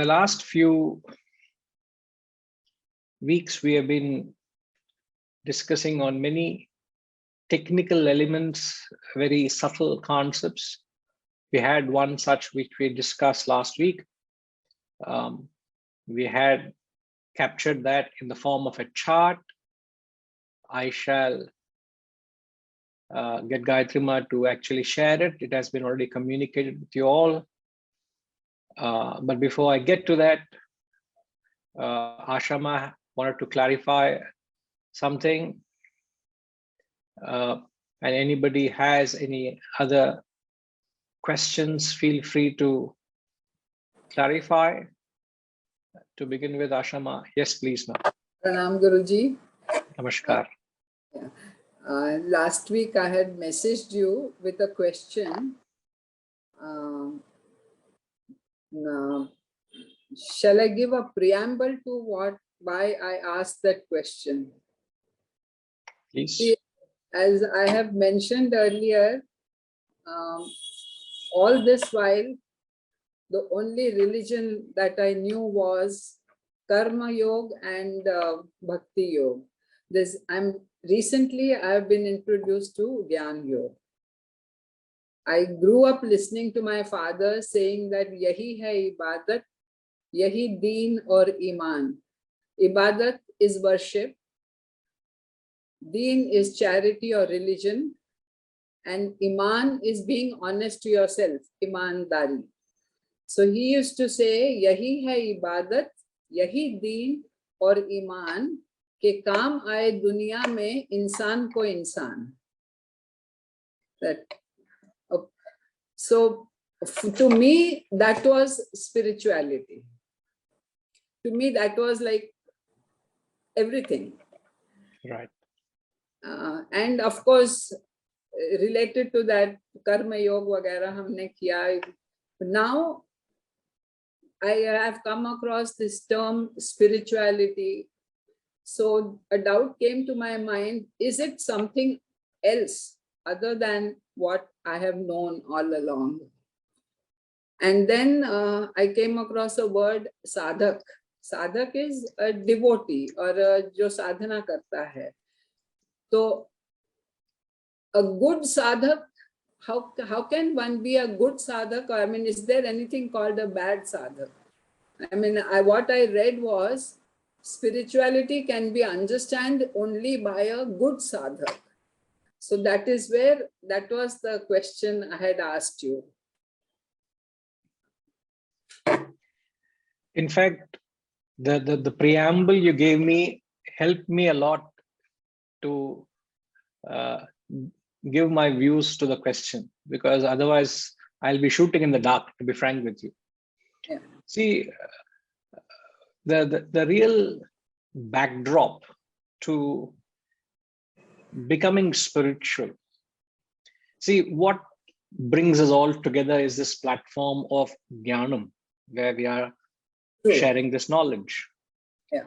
last few weeks, we have been discussing on many technical elements, very subtle concepts. We had one such which we discussed last week. We had captured that in the form of a chart. I shall get Gayatri Ma to actually share it. It has been already communicated with you all. But before I get to that, Ashama wanted to clarify something. And anybody has any other questions, feel free to clarify. To begin with, Ashama, yes, please, ma'am. Pranam Guruji. Namaskar. Last week I had messaged you with a question. Shall I give a preamble to why I asked that question? Please. As I have mentioned earlier, all this while, the only religion that I knew was Karma Yoga and Bhakti Yoga. Recently I have been introduced to Gyan Yoga. I grew up listening to my father saying that Yahi hai ibadat, Yahi deen or iman. Ibadat is worship, deen is charity or religion, and iman is being honest to yourself, imandari. So he used to say, Yahi hai ibadat, Yahi deen or iman, ke kaam aaye duniya mein insan ko insan. So to me, that was spirituality. To me, that was like everything. Right. And of course, related to that, karma yoga वगैरह हमने किया. Now, I have come across this term spirituality. So a doubt came to my mind, is it something else other than what I have known all along? And then I came across a word sadhak. Sadhak is a devotee or jo sadhana karta hai. So a good sadhak, how can one be a good sadhak? I mean, is there anything called a bad sadhak? I mean, what I read was spirituality can be understood only by a good sadhak. So that was the question I had asked you. In fact, the preamble you gave me helped me a lot to give my views to the question, because otherwise I'll be shooting in the dark, to be frank with you. Yeah. See, the real backdrop to becoming spiritual. See, what brings us all together is this platform of Jnanam, where we are sharing this knowledge. Yeah.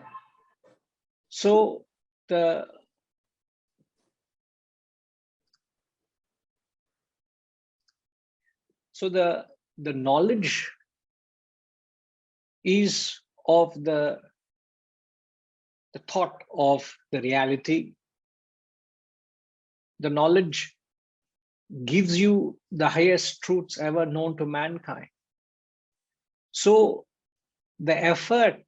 So the knowledge is of the thought of the reality. The knowledge gives you the highest truths ever known to mankind. So the effort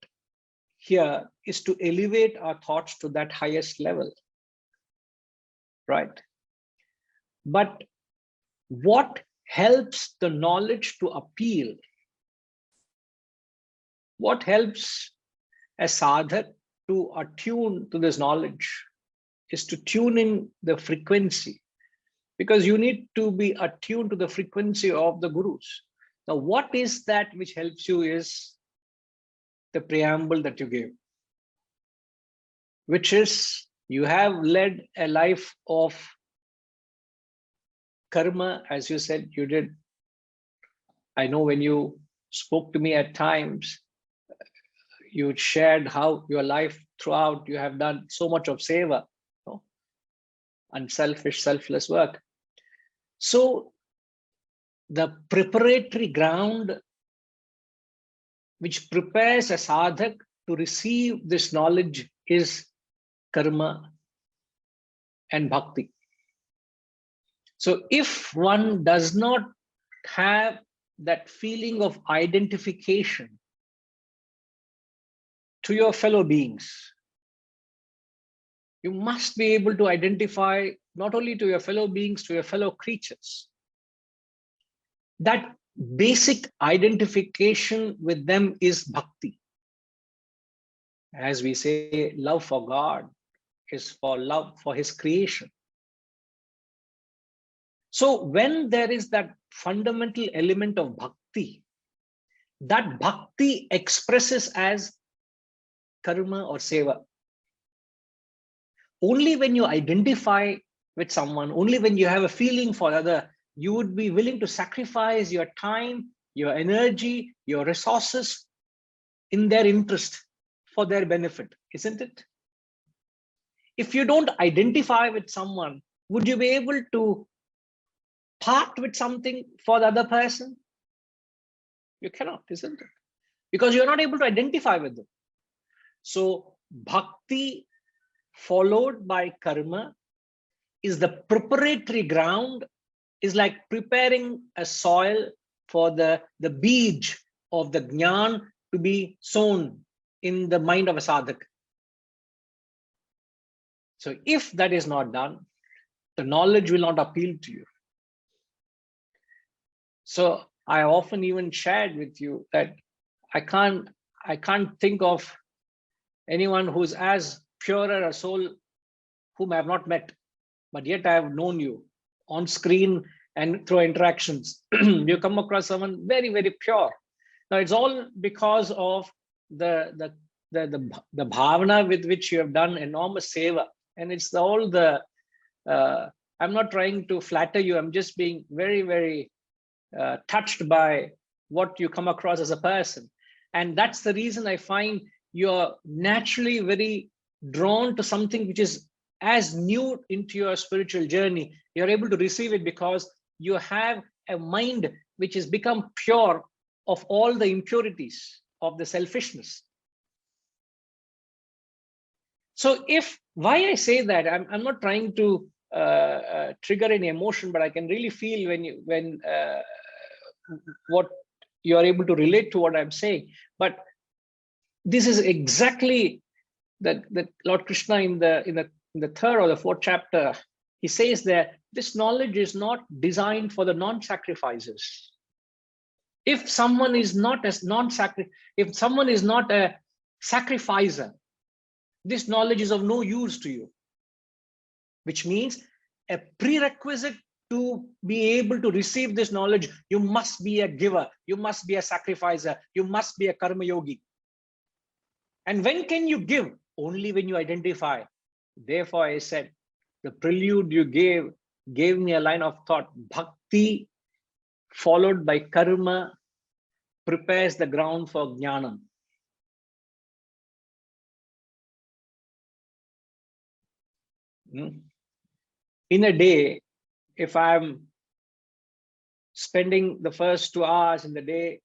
here is to elevate our thoughts to that highest level, right? But what helps the knowledge to appeal? What helps a sadhak to attune to this knowledge is to tune in the frequency, because you need to be attuned to the frequency of the gurus. Now, what is that which helps you is the preamble that you gave, which is you have led a life of karma, as you said you did. I know when you spoke to me at times, you shared how your life throughout you have done so much of seva, unselfish, selfless work. So the preparatory ground which prepares a sadhak to receive this knowledge is karma and bhakti. So if one does not have that feeling of identification to your fellow beings, you must be able to identify not only to your fellow beings, to your fellow creatures. That basic identification with them is bhakti. As we say, love for God is for love for his creation. So when there is that fundamental element of bhakti, that bhakti expresses as karma or seva. Only when you identify with someone, only when you have a feeling for other, you would be willing to sacrifice your time, your energy, your resources in their interest for their benefit, isn't it? If you don't identify with someone, would you be able to part with something for the other person? You cannot, isn't it? Because you're not able to identify with them. So bhakti followed by karma is the preparatory ground, is like preparing a soil for the beej of the jnana to be sown in the mind of a sadhak. So if that is not done, the knowledge will not appeal to you. So I often even shared with you that I can't think of anyone who's as purer a soul whom I have not met, but yet I have known you on screen and through interactions. You come across someone very, very pure. Now it's all because of the bhavana with which you have done enormous seva, and it's all the. I'm not trying to flatter you. I'm just being very, very touched by what you come across as a person, and that's the reason I find you're naturally very drawn to something which is as new into your spiritual journey. You're able to receive it because you have a mind which has become pure of all the impurities of the selfishness. So if, why I say that, I'm not trying to trigger any emotion, but I can really feel when what you are able to relate to what I'm saying. But this is exactly that Lord Krishna in the third or the fourth chapter, he says that this knowledge is not designed for the non-sacrificers. If someone is not as if someone is not a sacrificer, this knowledge is of no use to you, which means a prerequisite to be able to receive this knowledge, you must be a giver, you must be a sacrificer, you must be a karma yogi. And when can you give? Only when you identify. Therefore, I said, the prelude you gave me a line of thought. Bhakti followed by karma prepares the ground for jnana. In a day, if I'm spending the first 2 hours in the day,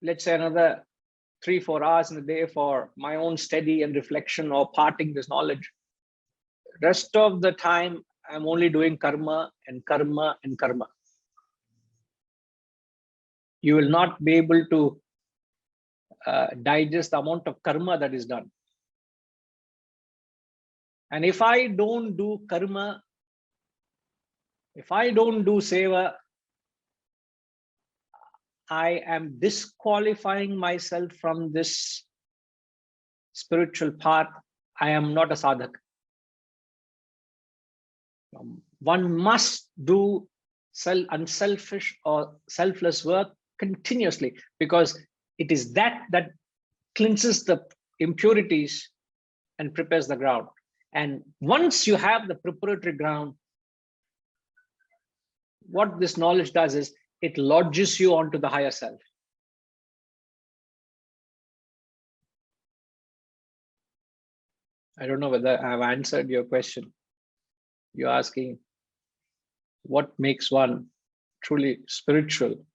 let's say another 3-4 hours in the day for my own study and reflection or parting this knowledge, rest of the time I'm only doing karma and karma and karma. You will not be able to digest the amount of karma that is done. And if I don't do karma, if I don't do seva, I am disqualifying myself from this spiritual path. I am not a sadhak. One must do unselfish or selfless work continuously, because it is that cleanses the impurities and prepares the ground. And once you have the preparatory ground, what this knowledge does is it lodges you onto the higher self. I don't know whether I have answered your question. You're asking what makes one truly spiritual.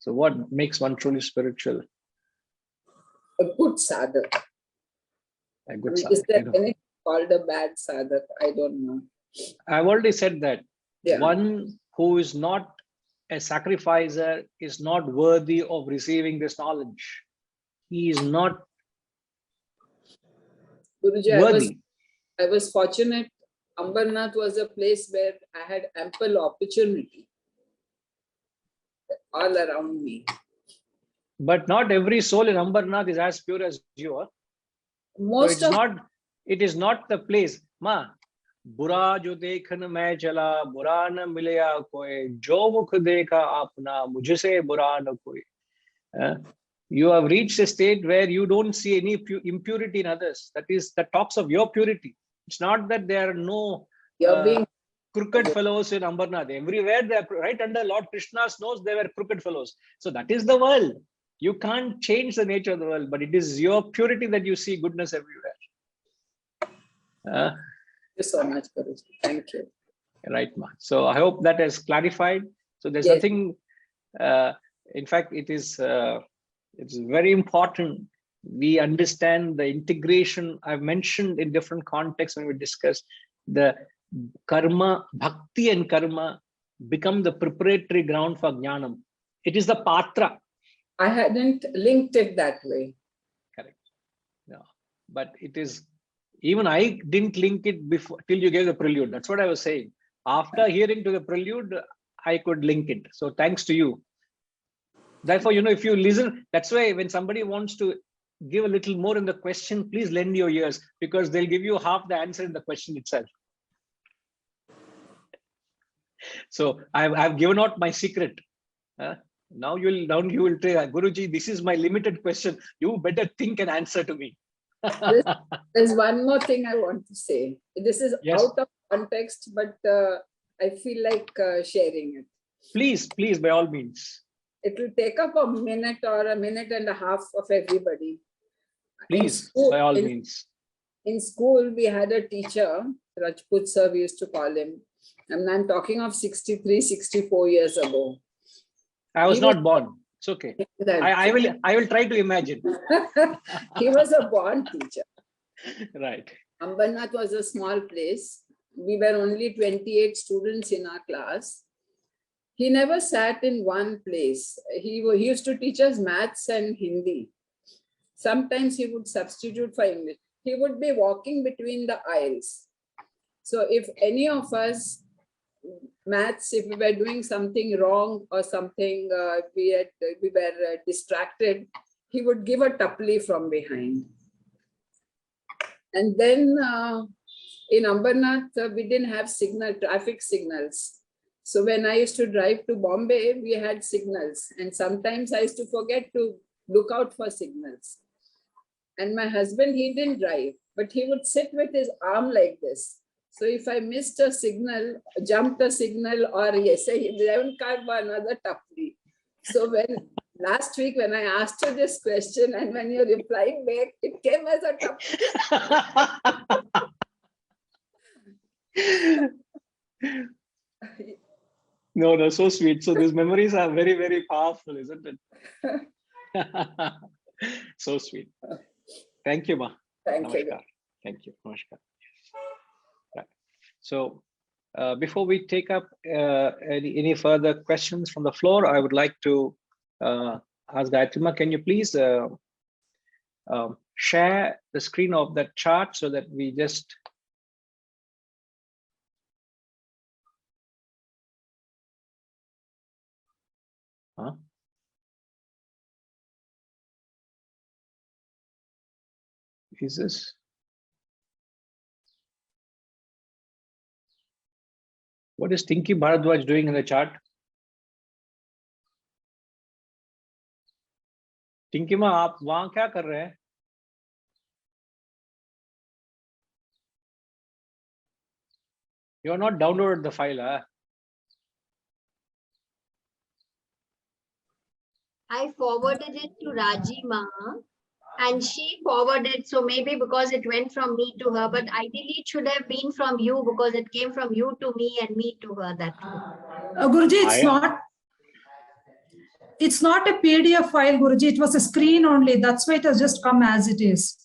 So what makes one truly spiritual? A good sadhak. A good Is there sadhak. anything called a bad sadhak? I don't know. I've already said that. Yeah. One who is not a sacrificer is not worthy of receiving this knowledge. He is not Guruji, worthy. I was fortunate. Ambarnath was a place where I had ample opportunity all around me. But not every soul in Ambarnath is as pure as you are. Most so of it is not the place. Ma, बुरा जो देखन मैं चला बुरा न मिलया कोई जो मुख देखा अपना मुझसे बुरा न कोई. You have reached a state where you don't see any impurity in others. That talks of your purity. It's not that there are no crooked fellows in Ambarnath. Everywhere they are right under Lord Krishna's nose, they were crooked fellows. So that is the world. You can't change the nature of the world, but it is your purity that you see goodness everywhere. Thank you so much, Guruji. Thank you. Right, ma. So I hope that has clarified. So there's nothing. In fact, it's very important we understand the integration. I've mentioned in different contexts when we discuss the karma, bhakti and karma become the preparatory ground for jnanam. It is the patra. I hadn't linked it that way. Correct. No, but it is. Even I didn't link it before till you gave the prelude. That's what I was saying. After hearing to the prelude, I could link it. So thanks to you. Therefore, if you listen, that's why when somebody wants to give a little more in the question, please lend your ears, because they'll give you half the answer in the question itself. So I've given out my secret. Now you will say, Guruji, this is my limited question. You better think and answer to me. There's one more thing I want to say. This is out of context, but I feel like sharing it. Please, by all means. It will take up a minute or a minute and a half of everybody. Please, by all means. In school, we had a teacher, Rajput sir, we used to call him. And I'm talking of 63, 64 years ago. I was not born. It's okay. I will try to imagine. He was a born teacher. Right. Ambarnath was a small place. We were only 28 students in our class. He never sat in one place. He used to teach us maths and Hindi. Sometimes he would substitute for English. He would be walking between the aisles. So if any of us, maths, if we were doing something wrong or something, we were distracted, he would give a tapli from behind. And then in Ambarnath, we didn't have traffic signals. So when I used to drive to Bombay, we had signals. And sometimes I used to forget to look out for signals. And my husband, he didn't drive, but he would sit with his arm like this. So if I missed a signal, jumped a signal, or yes, I haven't got another tapli. So last week when I asked you this question, and when you replied back, it came as a tapli. No, so sweet. So these memories are very, very powerful, isn't it? So sweet. Thank you, ma. Thank you. Thank you. Namaskar. Right. So before we take up any further questions from the floor, I would like to ask Gayatri, can you please share the screen of that chart so that we just is this? What is Tinky Bharadwaj doing in the chart? Tinky ma, आप वहाँ क्या कर रहे हैं? You are not downloaded the file, huh? I forwarded it to Rajima and she forwarded, so maybe because it went from me to her, but ideally it should have been from you because it came from you to me and me to her. That Guruji, it's not. It's not a PDF file, Guruji. It was a screen only. That's why it has just come as it is.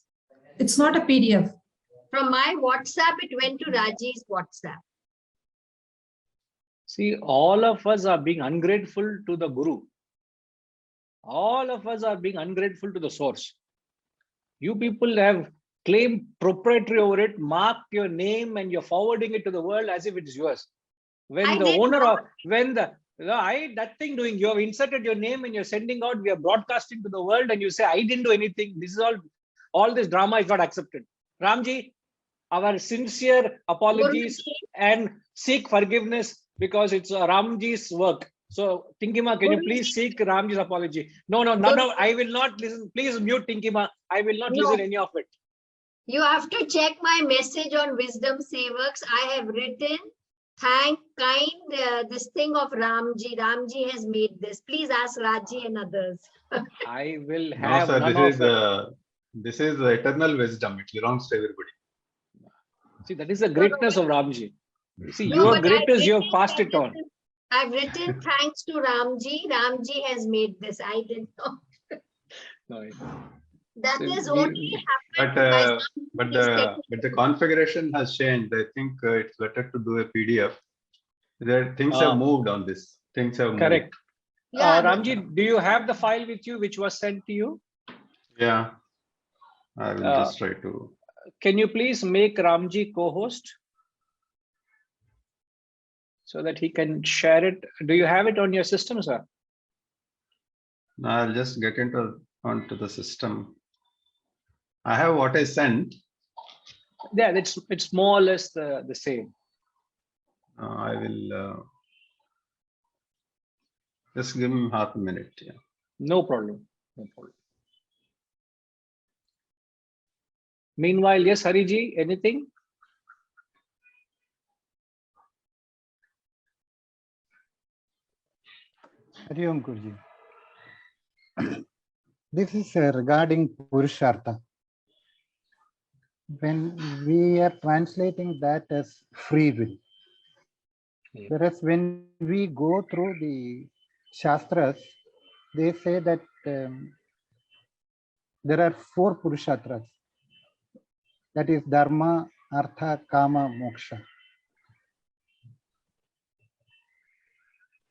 It's not a PDF. From my WhatsApp, it went to Raji's WhatsApp. See, all of us are being ungrateful to the Guru. All of us are being ungrateful to the source. You people have claimed proprietary over it, marked your name, and you're forwarding it to the world as if it's yours. When I the did owner not. of, when the, that thing doing, you have inserted your name and you're sending out, we are broadcasting to the world, and you say, I didn't do anything. This is all this drama is not accepted. Ramji, our sincere apologies Guruji, and seek forgiveness because it's Ramji's work. So, Tinkima, can you please seek Ramji's apology? No, I will not listen. Please mute Tinkima. I will not listen any of it. you have to check my message on Wisdom Sevaks. I have written, thank kind this thing of Ramji. Ramji has made this. Please ask Raji and others. I will No, have sir, none of it. this is eternal wisdom. It belongs to everybody. See, that is the greatness of Ramji. See, No, your but greatness, you I've have passed it on. I've written thanks to Ramji. Ramji has made this. I did not. No, That so is only happened But by some but mistake. the configuration has changed. I think it's better to do a PDF. There things have moved on this. Things have correct. Yeah, Ramji, do you have the file with you which was sent to you? moved. Yeah, I will just try to. Can you please make Ramji co-host so that he can share it? Do you have it on your system, sir? I'll just get onto the system. I have what I sent. Yeah, it's more or less the same. I will just give him half a minute. Yeah. No problem. No problem. Meanwhile, yes, Hariji, anything? Hari Om Guruji. This is regarding Purushartha. When we are translating that as free will, whereas when we go through the Shastras, they say that there are 4 Purusharthas. That is Dharma, Artha, Kama, Moksha.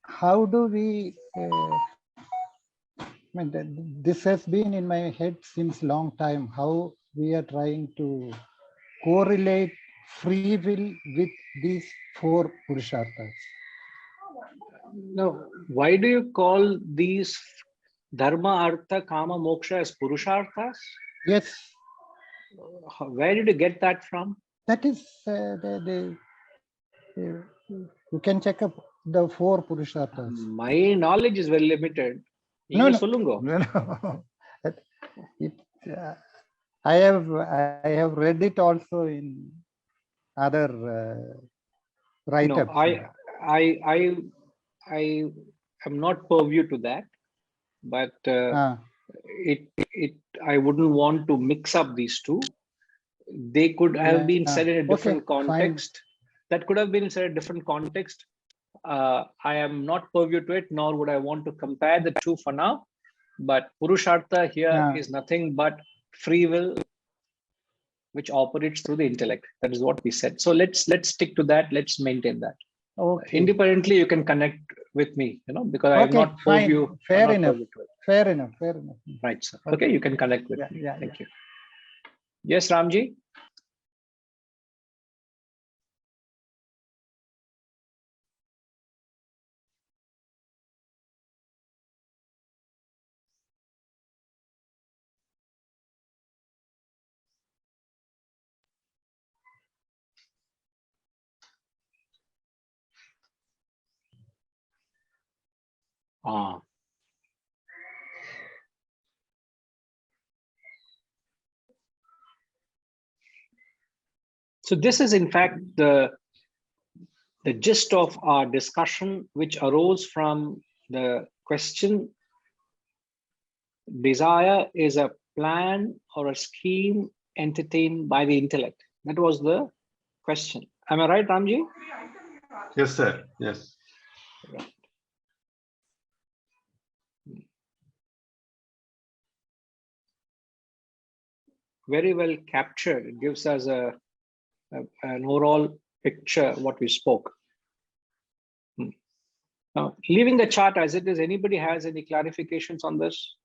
How do we, this has been in my head since long time, how we are trying to correlate free will with these 4 Purusharthas. No, why do you call these Dharma, Artha, Kama, Moksha as Purusharthas? Yes. Where did you get that from? That is, you can check up the 4 Purusharthas. My knowledge is very limited. No. I have read it also in other write-ups. No, I am not purview to that, but I wouldn't want to mix up these two. They could have been said in a different context. Fine. That could have been said in a different context. I am not purview to it, nor would I want to compare the two for now. But Purushartha here is nothing but free will, which operates through the intellect. That is what we said. So let's stick to that. Let's maintain that. Okay. Independently, you can connect with me, because I am not purview. Fair enough. Right, sir. Okay, you can connect with me. Thank you. Yes, Ramji. So this is in fact the gist of our discussion, which arose from the question: desire is a plan or a scheme entertained by the intellect. That was the question. Am I right, Ramji? Yes, sir. Yes. Right. very well captured. It gives us an overall picture of what we spoke. Now, leaving the chart as it is, anybody has any clarifications on this?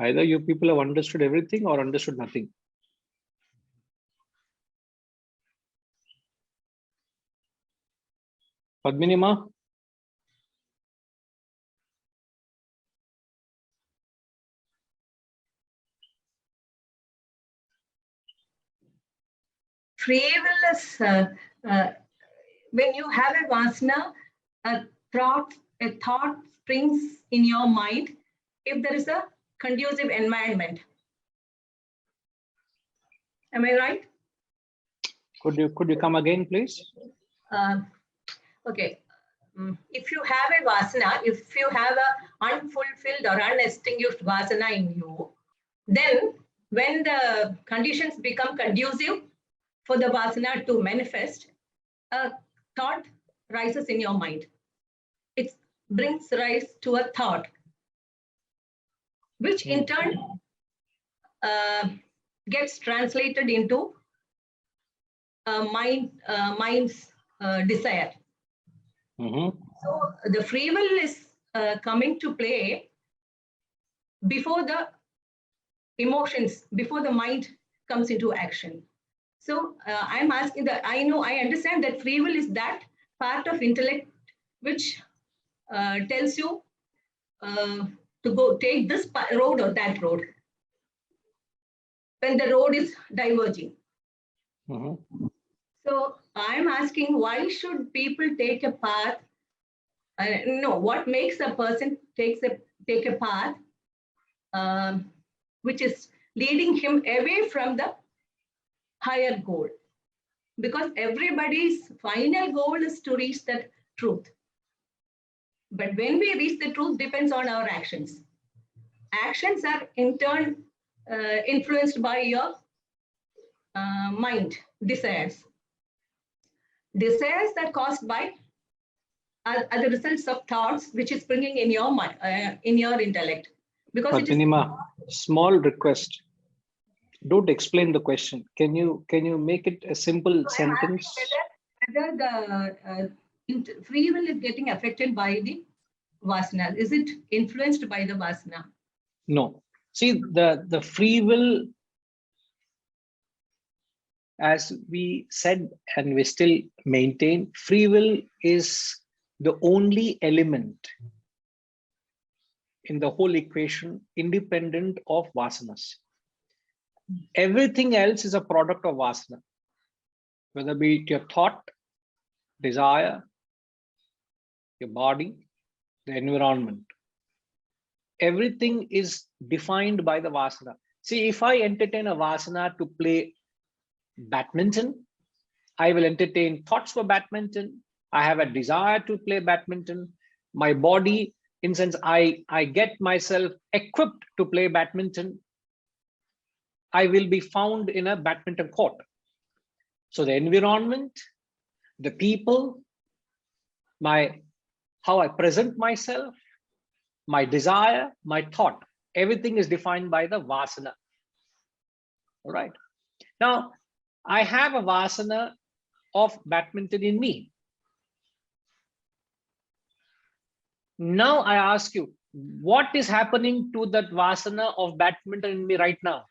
Either you people have understood everything or understood nothing. Padminima? Free will is when you have a vasana, a thought springs in your mind if there is a conducive environment. Am I right? Could you come again, please? Okay. If you have a vasana, if you have a unfulfilled or unextinguished vasana in you, then when the conditions become conducive for the vasana to manifest, a thought rises in your mind. It brings rise to a thought, which in turn gets translated into mind's desire. So the free will is coming to play before the emotions, before the mind comes into action. So I'm asking that I understand that free will is that part of intellect which tells you to go take this road or that road when the road is diverging. So I'm asking, why should people take a path? What makes a person take a path which is leading him away from the higher goal? Because everybody's final goal is to reach that truth. But when we reach the truth depends on our actions. Actions are in turn influenced by your mind, desires. Desires are caused by are the results of thoughts which is bringing in your mind, in your intellect. Because Padminima, small request. Don't explain the question. Can you make it a simple sentence? Whether the free will is getting affected by the vasana. Is it influenced by the vasana? No. See, the free will, as we said and we still maintain, free will is the only element in the whole equation independent of vasanas. Everything else is a product of vasana, whether be it your thought, desire, your body, the environment. Everything is defined by the vasana. See, if I entertain a vasana to play badminton, I will entertain thoughts for badminton. I have a desire to play badminton. My body, in sense, I get myself equipped to play badminton. I will be found in a badminton court. So the environment, the people, how I present myself, my desire, my thought, everything is defined by the vasana. All right. Now, I have a vasana of badminton in me. Now I ask you, what is happening to that vasana of badminton in me right now?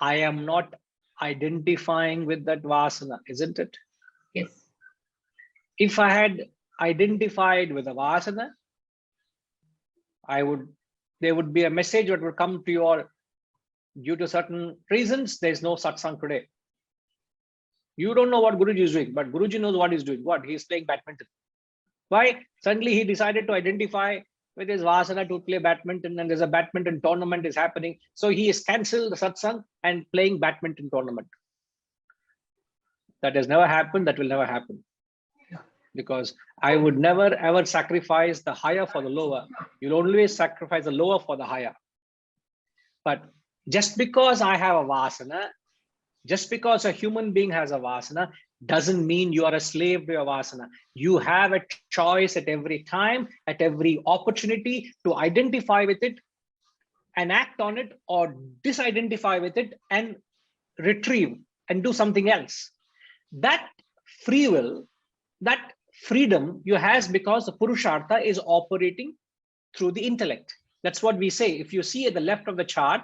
I am not identifying with that vasana, isn't it? Yes. If I had identified with a vasana, there would be a message that would come to you, or due to certain reasons, there's no satsang today. You don't know what Guruji is doing, but Guruji knows what he's doing. What? He's playing badminton. Why? Suddenly he decided to identify with his Vasana to play badminton, and there's a badminton tournament is happening. So he has cancelled the satsang and playing badminton tournament. That has never happened. That will never happen. Because I would never ever sacrifice the higher for the lower. You'll always sacrifice the lower for the higher. But just because I have a Vasana, just because a human being has a Vasana, doesn't mean you are a slave to your Vasana. You have a choice at every time, at every opportunity to identify with it and act on it, or disidentify with it and retrieve and do something else. That free will, that freedom you has because the Purushartha is operating through the intellect. That's what we say. If you see at the left of the chart,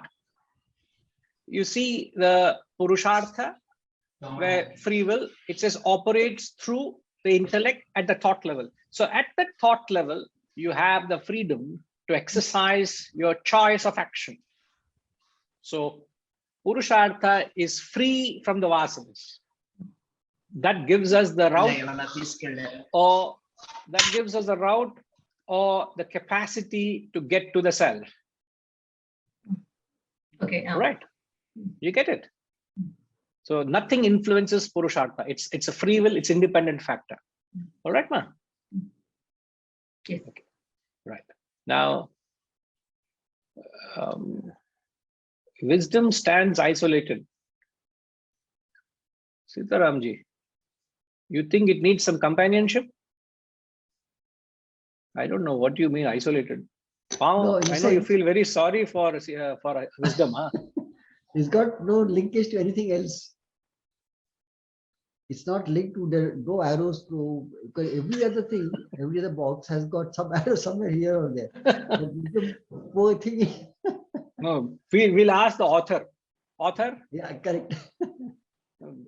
you see the Purushartha, where free will, it says operates through the intellect at the thought level. So at the thought level, you have the freedom to exercise your choice of action. So Purushartha is free from the vasanas. That gives us the route, or that gives us the route or the capacity to get to the self. Okay. Right. You get it. So nothing influences Purushartha. It's a free will, it's independent factor. All right, ma? Yes. Okay. Right. Now, wisdom stands isolated. Sitaramji, you think it needs some companionship? I don't know what you mean isolated. Wow, No, I know you feel very sorry for wisdom, huh? It's got no linkage to anything else. It's not linked to no arrows to, because every other thing, every other box has got some arrow somewhere here or there. The poor thing. No, we'll ask the author. Author? Yeah, correct.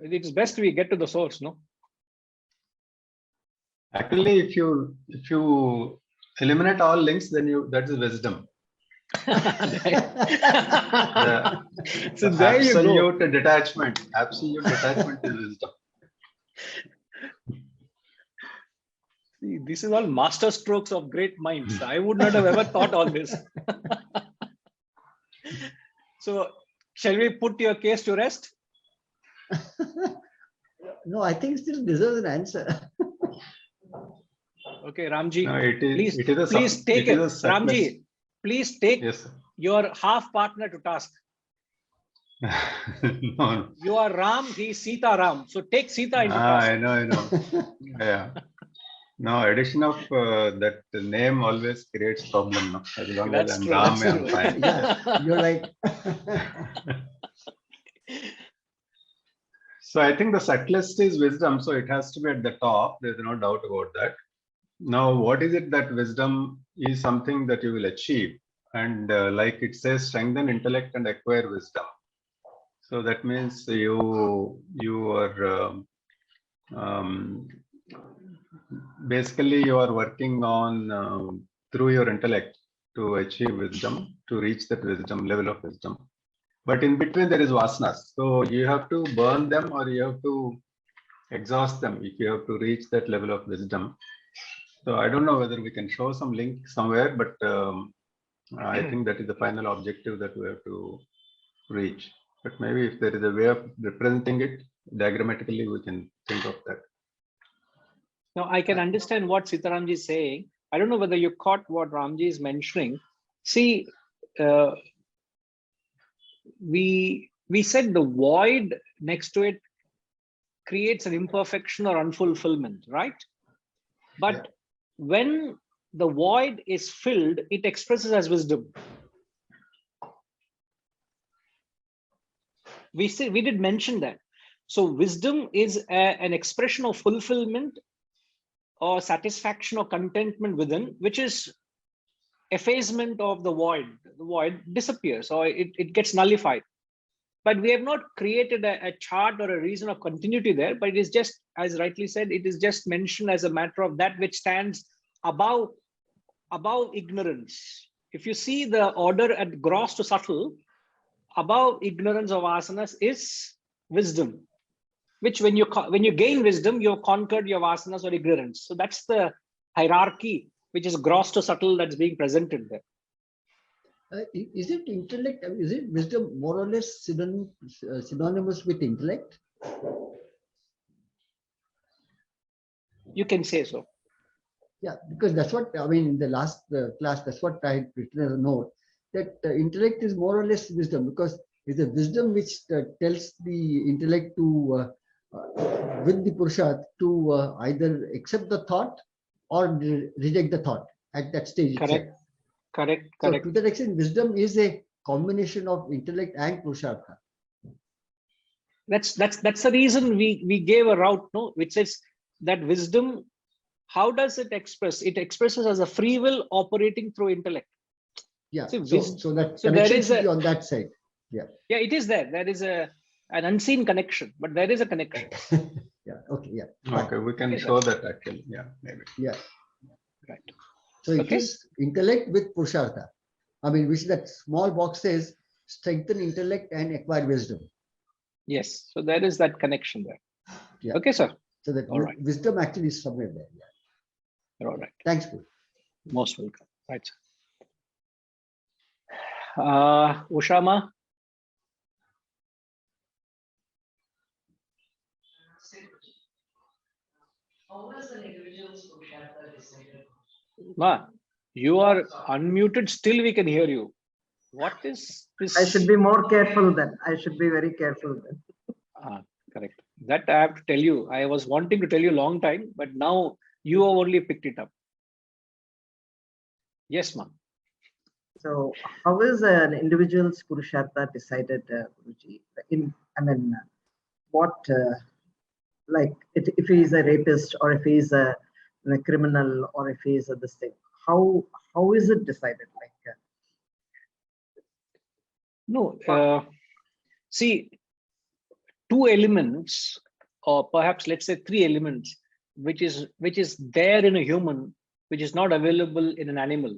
It's best we get to the source, no? Actually, if you eliminate all links, then that is wisdom. So there you go. Absolute detachment is wisdom. See, this is all master strokes of great minds. I would not have ever thought all this. So, shall we put your case to rest? No, I think it still deserves an answer. Okay, Ramji, No, please take it. Ramji, please take your half partner to task. No. You are Ram, he is Sita Ram. So take Sita into task. I know. Yeah. No, addition of that name always creates problem. No? As long That's as I'm true, Ram, that's I'm true. fine. Yeah, you're right. So I think the subtlest is wisdom. So it has to be at the top. There's no doubt about that. Now, what is it that wisdom is something that you will achieve? And like it says, strengthen intellect and acquire wisdom. So that means you are basically you are working on through your intellect to achieve wisdom, to reach that wisdom, level of wisdom. But in between there is vasanas. So you have to burn them or you have to exhaust them if you have to reach that level of wisdom. So I don't know whether we can show some link somewhere, but I think that is the final objective that we have to reach. But maybe if there is a way of representing it diagrammatically, we can think of that. Now, I can understand what Sitaramji is saying. I don't know whether you caught what Ramji is mentioning. See, we said the void next to it creates an imperfection or unfulfillment, right? But when the void is filled, it expresses as wisdom. We did mention that. So wisdom is an expression of fulfillment or satisfaction or contentment within, which is effacement of the void. The void disappears or it gets nullified. But we have not created a chart or a reason of continuity there, but it is just, as rightly said, it is just mentioned as a matter of that which stands above ignorance. If you see the order at gross to subtle, above ignorance of asanas is wisdom. which when you gain wisdom, you've conquered your vasanas or ignorance. So that's the hierarchy, which is gross to subtle, that's being presented there. Is it intellect? Is it wisdom more or less synonymous with intellect? You can say so. Yeah, because that's what I mean in the last class. That's what I had written as a note, that intellect is more or less wisdom, because it's a wisdom which tells the intellect to with the Purusharth to either accept the thought or reject the thought at that stage. Correct. Itself. Correct. So Correct. to that extent, wisdom is a combination of intellect and Purushartha. That's the reason we gave a route, no, which says that wisdom, how does it express? It expresses as a free will operating through intellect. Yeah. So, So that so connection there is should be on that side. Yeah. Yeah, it is there. There is an unseen connection, but there is a connection. Yeah. Okay. Yeah. Okay, we can show that actually. Yeah, maybe. Yeah. Right. So it Okay. is intellect with Purushartha. I mean, which that small box says strengthen intellect and acquire wisdom. Yes. So there is that connection there. Yeah. Okay, sir. So that All right. wisdom actually is somewhere there. Yeah. All right. Thanks, Guru. Most welcome. Right, sir. Ushama. Ma, you are unmuted. Still, we can hear you. What is this? I should be more careful then. I should be very careful then. Correct. That I have to tell you. I was wanting to tell you a long time, but now you have only picked it up. Yes, ma'am. So, how is an individual's Purushartha decided, Guruji? What, like, if he is a rapist, or if he is a criminal, or if he is this thing, how is it decided? Like, No, see, two elements, or perhaps let's say three elements, which is there in a human, which is not available in an animal.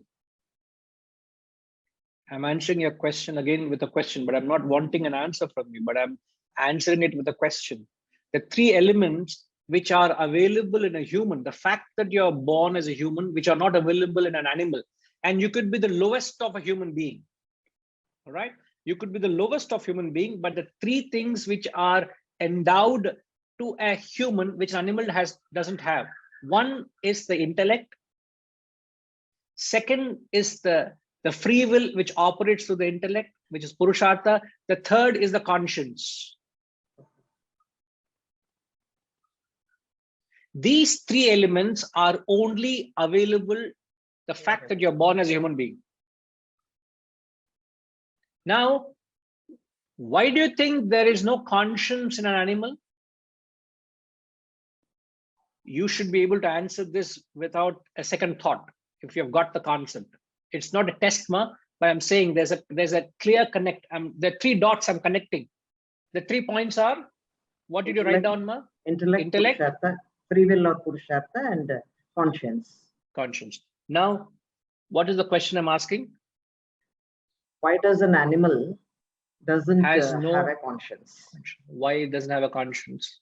I'm answering your question again with a question, but I'm not wanting an answer from you, but I'm answering it with a question. The three elements which are available in a human, the fact that you're born as a human, which are not available in an animal, and you could be the lowest of a human being. All right. You could be the lowest of human being, but the three things which are endowed to a human, which an animal doesn't have. One is the intellect. Second is the free will, which operates through the intellect, which is Purushartha. The third is the conscience. These three elements are only available, the fact that you're born as a human being. Now, why do you think there is no conscience in an animal? You should be able to answer this without a second thought if you've got the concept. It's not a test, ma, but I'm saying there's a clear connect. There are three dots I'm connecting. The 3 points are, what did you write down, ma? intellect, Purushartha, free will or Purushartha, and conscience. Conscience. Now, what is the question I'm asking? Why does an animal doesn't Has have no a conscience? Why it doesn't have a conscience?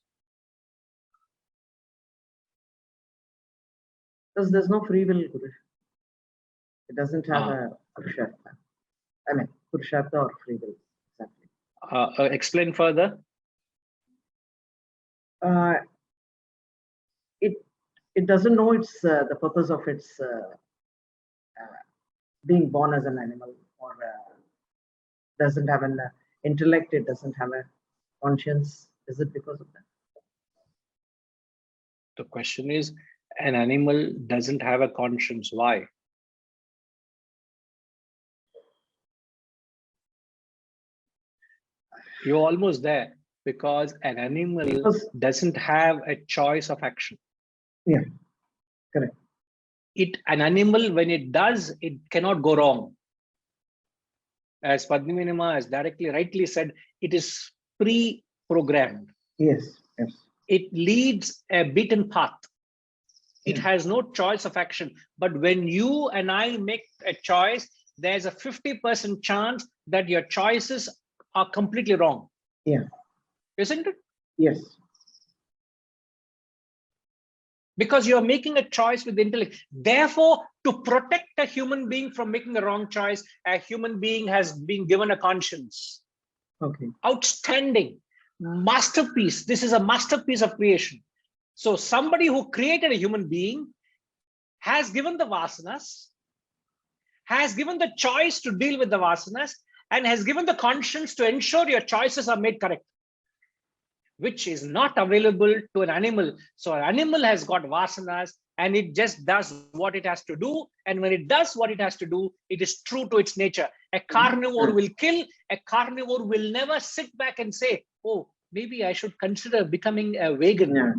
Because there's no free will, Guru. It doesn't have a Purushartha. I mean, Purushartha or free will. Exactly. Explain further. It doesn't know its the purpose of its being born as an animal, or doesn't have an intellect. It doesn't have a conscience. Is it because of that? The question is, an animal doesn't have a conscience. Why? You're almost there, because an animal doesn't have a choice of action. Yeah, correct. An animal, when it does, it cannot go wrong. As Padminima has rightly said, it is pre-programmed. Yes, yes. It leads a beaten path. It has no choice of action. But when you and I make a choice, there's a 50% chance that your choices are completely wrong. Yeah. Isn't it? Yes. because you're making a choice with the intellect. Therefore, to protect a human being from making a wrong choice, a human being has been given a conscience. Okay. Outstanding. Masterpiece. This is a masterpiece of creation. So somebody who created a human being has given the vasanas, has given the choice to deal with the vasanas, and has given the conscience to ensure your choices are made correct, which is not available to an animal. So an animal has got vasanas and it just does what it has to do. And when it does what it has to do, it is true to its nature. A carnivore will kill. A carnivore will never sit back and say, oh, maybe I should consider becoming a vegan. Yeah.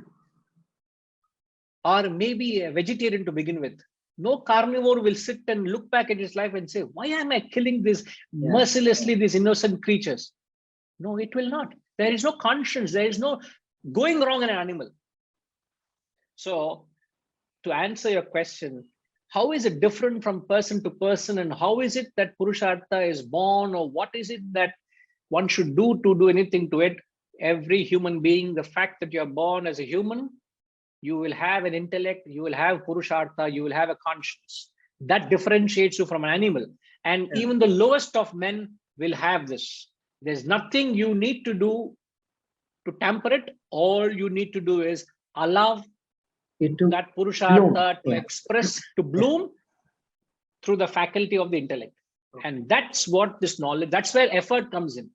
Or maybe a vegetarian to begin with. No carnivore will sit and look back at his life and say, why am I killing this mercilessly, these innocent creatures? No, it will not. There is no conscience. There is no going wrong in an animal. So to answer your question, how is it different from person to person, and how is it that Purushartha is born, or what is it that one should do to do anything to it? Every human being, the fact that you're born as a human, you will have an intellect, you will have Purushartha, you will have a conscience. That differentiates you from an animal. And even the lowest of men will have this. There's nothing you need to do to tamper it. All you need to do is allow that Purushartha to express, to bloom through the faculty of the intellect. And that's what this knowledge, that's where effort comes in.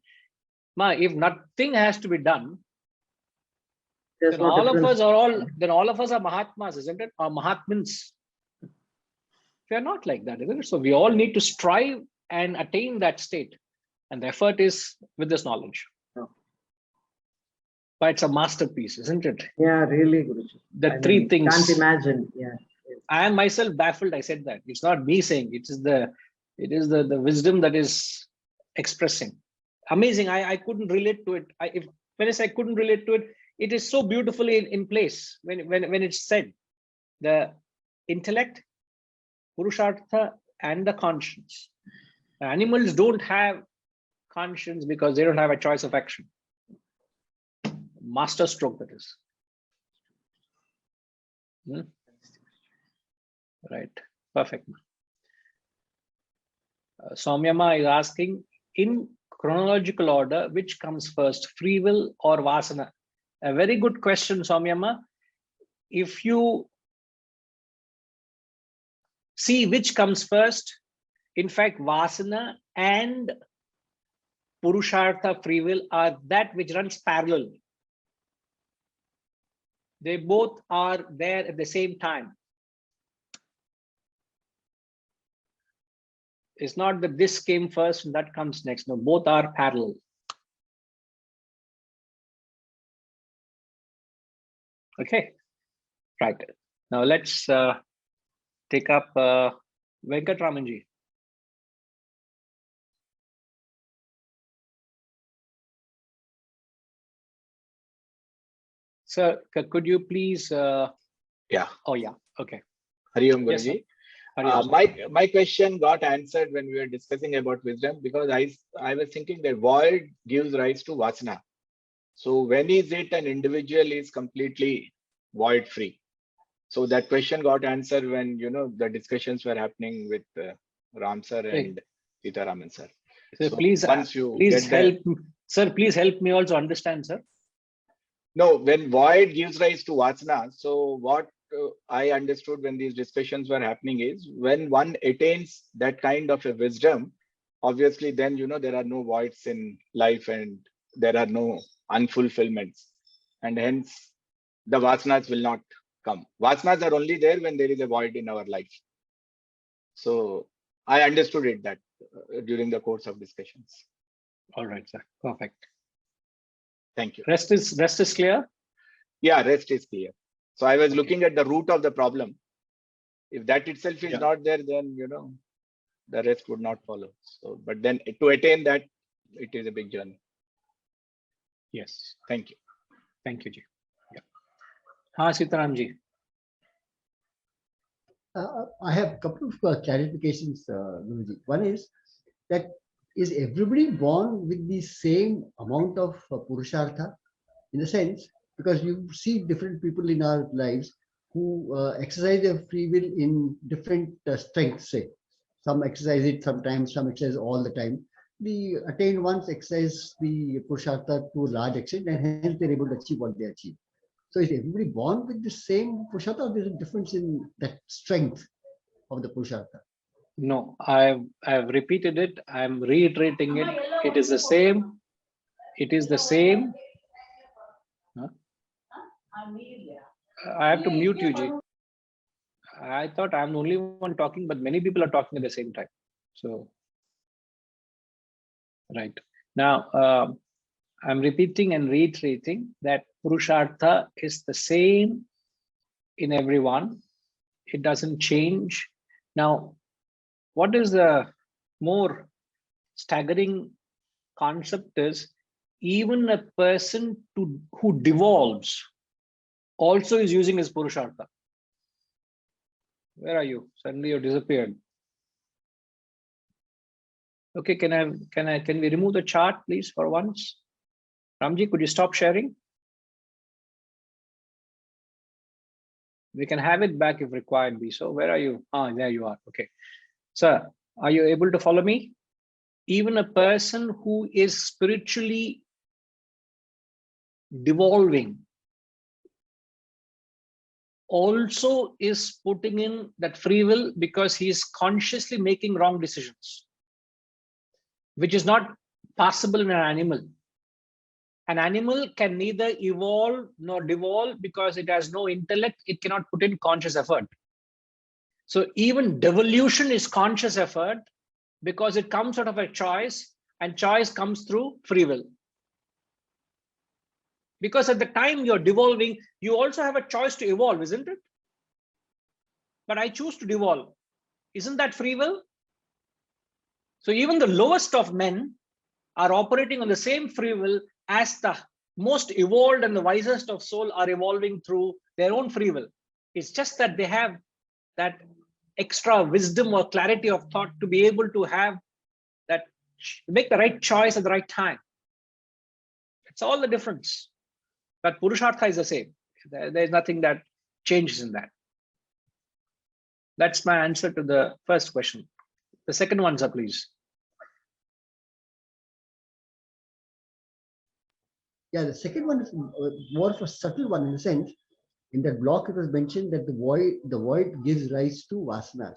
If nothing has to be done, then all of us are Mahatmas, isn't it? Or Mahatmans. We are not like that, isn't it? So we all need to strive and attain that state. And the effort is with this knowledge. But it's a masterpiece, isn't it? Yeah, really, Guruji. The three things. Can't imagine. Yeah. I am myself baffled. I said that. It's not me saying. It is the wisdom that is expressing. Amazing. I couldn't relate to it. When I say I couldn't relate to it, it is so beautifully in place when it's said. The intellect, Purushartha, and the conscience. Animals don't have conscience because they don't have a choice of action. Master stroke, that is. Right. Perfect. Soumyama is asking, in chronological order, which comes first, free will or vasana? A very good question, Soumyama. If you see which comes first, in fact, vasana and Purushartha, free will, are that which runs parallel. They both are there at the same time. It's not that this came first and that comes next. No, both are parallel. Okay, right. Now let's take up Venkatramanji. Sir, could you please? Yeah. Oh, yeah. Okay. Hari Om Yes, Guruji. My question got answered when we were discussing about wisdom, because I was thinking that void gives rise to vasana. So when is it an individual is completely void free? So that question got answered when the discussions were happening with Ram sir and Sitaraman sir. So please help me also understand, sir. No, when void gives rise to vasana, so what I understood when these discussions were happening is, when one attains that kind of a wisdom, obviously then there are no voids in life and there are no unfulfillments, and hence the vasanas will not come. Vasanas are only there when there is a void in our life. So I understood it that during the course of discussions. All right, sir. Perfect. Thank you. Rest is clear? Yeah, rest is clear. So I was looking at the root of the problem. If that itself is not there, then the rest would not follow. So, but then to attain that, it is a big journey. Yes. Thank you. Thank you, Ji. Yeah. Ha, Sitaramji. I have a couple of clarifications, Guruji. One is that, is everybody born with the same amount of Purushartha? In a sense, because you see different people in our lives who exercise their free will in different strengths, say. Some exercise it sometimes, some exercise all the time. The attained ones exercise the Purushartha to a large extent, and hence they're able to achieve what they achieve. So is everybody born with the same Purushartha, or there's a difference in that strength of the Purushartha? No, I've repeated it. I'm reiterating it. It is the same. It is the same. Huh? I have to mute you, Jay. I thought I'm the only one talking, but many people are talking at the same time. So, right. Now, I'm repeating and reiterating that Purushartha is the same in everyone. It doesn't change. Now, what is the more staggering concept is even a person who devolves also is using his Purushartha. Where are you? Suddenly you disappeared. Okay, can we remove the chart, please, for once? Ramji, could you stop sharing? We can have it back if required be. So where are you? Ah, there you are. Okay. Sir, are you able to follow me? Even a person who is spiritually devolving also is putting in that free will because he is consciously making wrong decisions, which is not possible in an animal. An animal can neither evolve nor devolve because it has no intellect. It cannot put in conscious effort. So even devolution is conscious effort because it comes out of a choice, and choice comes through free will. Because at the time you're devolving, you also have a choice to evolve, isn't it? But I choose to devolve. Isn't that free will? So even the lowest of men are operating on the same free will as the most evolved and the wisest of soul are evolving through their own free will. It's just that they have that extra wisdom or clarity of thought to be able to have that, make the right choice at the right time. It's all the difference. But Purushartha is the same. There's nothing that changes in that. That's my answer to the first question. The second one, sir, please. Yeah, the second one is more of a subtle one in the sense, in that block it was mentioned that the void gives rise to vasanas.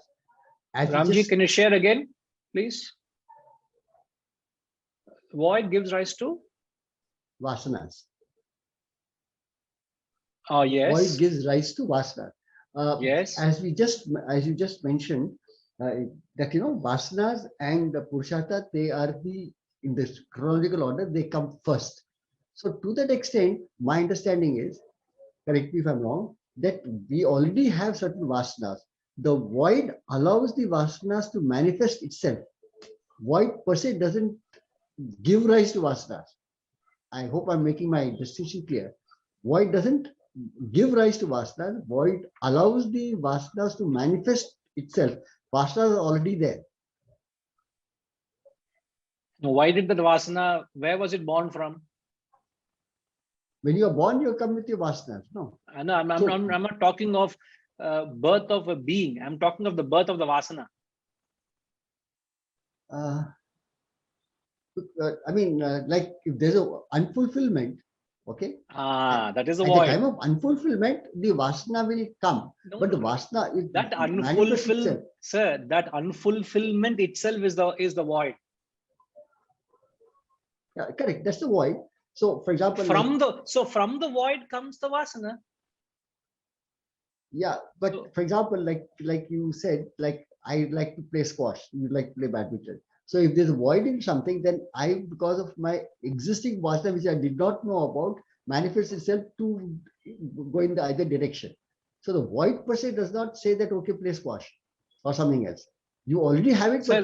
Ramji, can you share again, please? Void gives rise to? Vasanas. Oh, yes. Void gives rise to vasana. Yes. As you just mentioned, that vasanas and the Purushartha, they are in this chronological order, they come first. So to that extent, my understanding is, correct me if I'm wrong, that we already have certain vasanas. The void allows the vasanas to manifest itself. Void per se doesn't give rise to vasanas. I hope I'm making my distinction clear. Void doesn't give rise to vasanas. Void allows the vasanas to manifest itself. Vasanas are already there. Why did the vasana, where was it born from? When you are born, you come with your vasanas. No. No, I'm not talking of birth of a being. I'm talking of the birth of the vasana. Like if there's a unfulfillment, okay. That is a void. At the time of unfulfillment, the vasana will come. No, but the vasana is that unfulfilled, sir. That unfulfillment itself is the void. Yeah, correct. That's the void. So, for example, from the void comes the vasana. Yeah, but so, for example, like you said, like I like to play squash. You like to play badminton. So if there's a void in something, then I, because of my existing vasana, which I did not know about, manifests itself to go in the either direction. So the void per se does not say that okay, play squash or something else. You already have it. So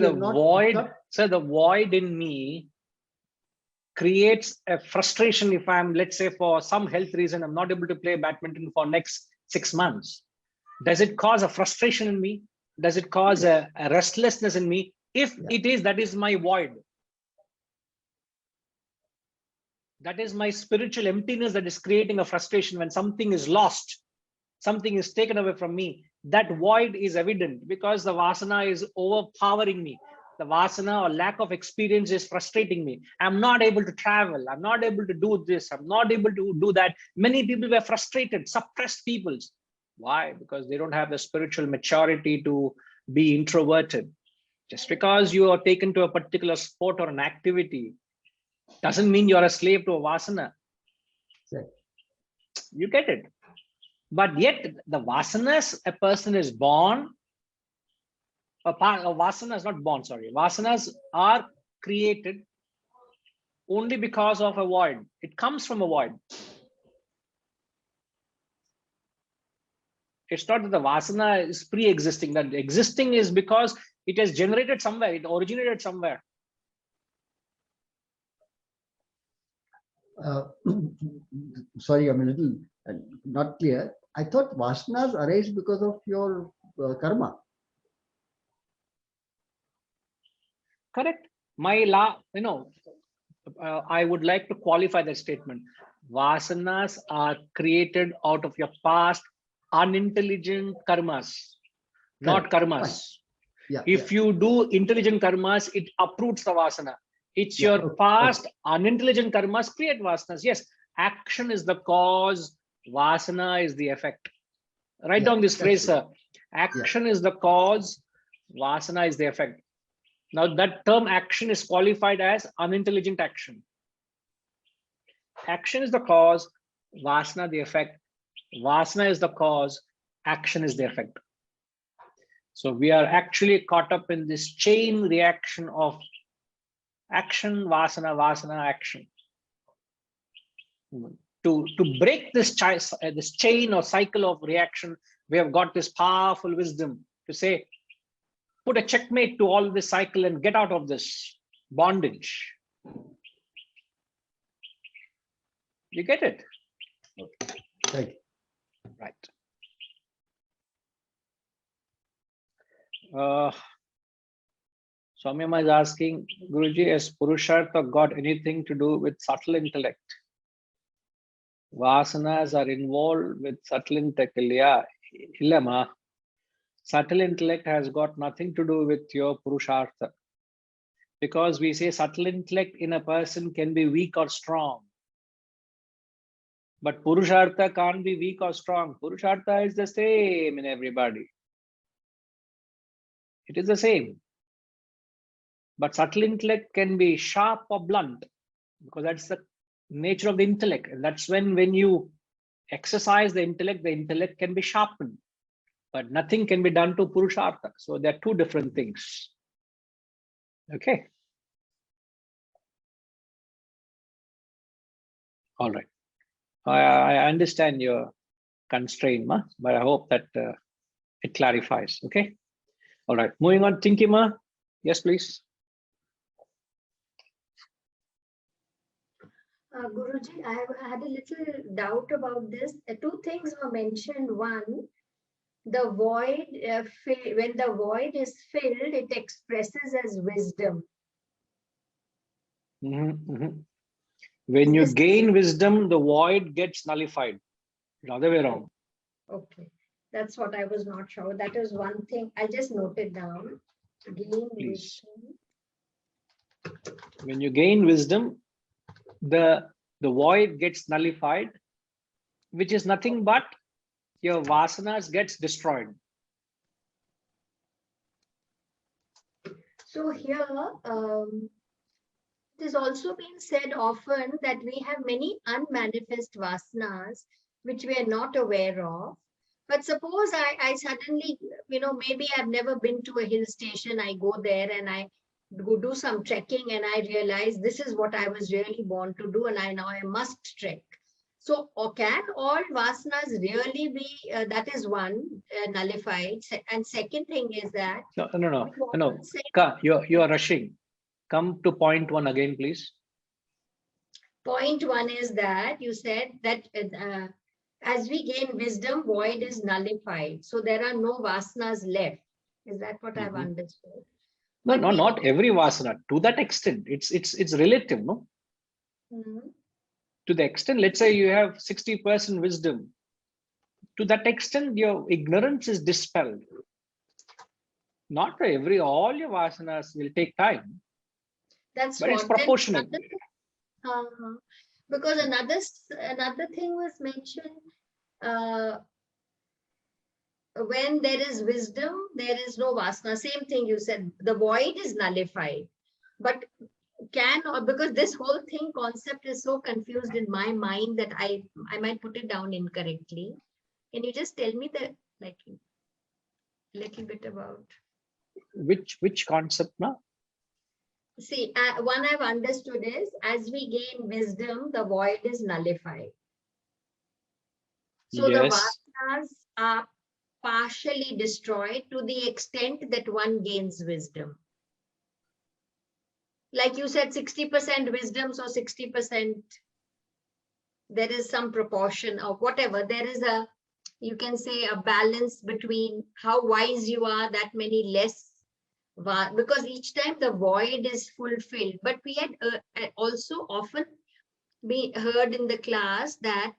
the void in me creates a frustration if I'm, let's say, for some health reason, I'm not able to play badminton for next 6 months. Does it cause a frustration in me? Does it cause a restlessness in me? If it is, that is my void. That is my spiritual emptiness that is creating a frustration when something is lost. something is taken away from me, that void is evident because the vasana is overpowering me. The vasana or lack of experience is frustrating me. I'm not able to travel. I'm not able to do this. I'm not able to do that. Many people were frustrated, suppressed peoples. Why? Because they don't have the spiritual maturity to be introverted. Just because you are taken to a particular sport or an activity doesn't mean you're a slave to a vasana. Right. You get it? But yet the vasanas, a person is born, a vasana is not born, sorry. Vasanas are created only because of a void. It comes from a void. It's not that the vasana is pre-existing. That existing is because it has generated somewhere. It originated somewhere. Sorry, I'm a little not clear. I thought vasanas arise because of your karma. Correct. I would like to qualify that statement. Vasanas are created out of your past unintelligent karmas, not karmas. Yeah, if you do intelligent karmas, it uproots the vasana. It's your past unintelligent karmas create vasanas. Yes, action is the cause, vasana is the effect. Write down this phrase, sir. Action is the cause, vasana is the effect. Now that term action is qualified as unintelligent action. Action is the cause, vasana the effect. Vasana is the cause, action is the effect. So we are actually caught up in this chain reaction of action, vasana, vasana, action. To break this chain or cycle of reaction, we have got this powerful wisdom to say, put a checkmate to all this cycle and get out of this bondage. You get it? Right. Right. Swamyama is asking, Guruji, has Purushartha got anything to do with subtle intellect? Vasanas are involved with subtle intellect. Illama. Subtle intellect has got nothing to do with your Purushartha. Because we say subtle intellect in a person can be weak or strong. But Purushartha can't be weak or strong. Purushartha is the same in everybody. It is the same. But subtle intellect can be sharp or blunt, because that's the nature of the intellect. And that's when you exercise the intellect can be sharpened. But nothing can be done to Purushartha. So they're two different things. Okay. All right. I understand your constraint, but I hope that it clarifies. Okay. All right. Moving on, Tinkima. Yes, please. Guruji, I have had a little doubt about this. Two things were mentioned. One, the void, when the void is filled, it expresses as wisdom. When you gain wisdom, the void gets nullified. The other way around. Okay, that's what I was not sure. That is one thing. I just noted down. Gain wisdom. When you gain wisdom, the void gets nullified, which is nothing but your vasanas gets destroyed. So here, it has also been said often that we have many unmanifest vasanas, which we are not aware of. But suppose I suddenly, maybe I've never been to a hill station. I go there and I go do some trekking and I realize this is what I was really born to do, and I must trek. So, or can all vasanas really be, that is one, nullified? And second thing is that... No. You are rushing. Come to point one again, please. Point one is that you said that as we gain wisdom, void is nullified. So there are no vasanas left. Is that what I've understood? No, not every vasana. To that extent, it's relative, no? To the extent, let's say you have 60% wisdom, To that extent, your ignorance is dispelled. Not for all your vasanas will take time, That's but it's what. Then proportional. Because another thing was mentioned, when there is wisdom, there is no vasana. Same thing you said, the void is nullified. But because this whole thing concept is so confused in my mind that I might put it down incorrectly. Can you just tell me the little bit about Which concept now? See, one I've understood is, as we gain wisdom, the void is nullified. So the vasanas are partially destroyed to the extent that one gains wisdom. Like you said, 60% wisdom, so 60%, there is some proportion of whatever. There is you can say, a balance between how wise you are, that many less, because each time the void is fulfilled. But we had also often heard in the class that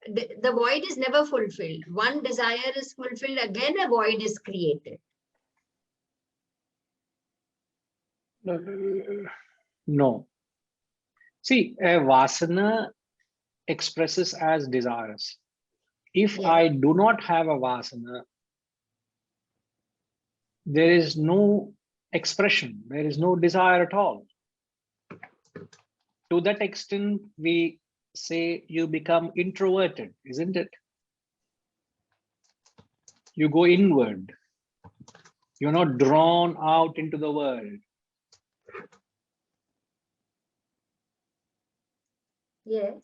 the void is never fulfilled. One desire is fulfilled, again a void is created. No. See, a vasana expresses as desires. If I do not have a vasana, there is no expression, there is no desire at all. To that extent, we say you become introverted, isn't it? You go inward. You're not drawn out into the world. Yes.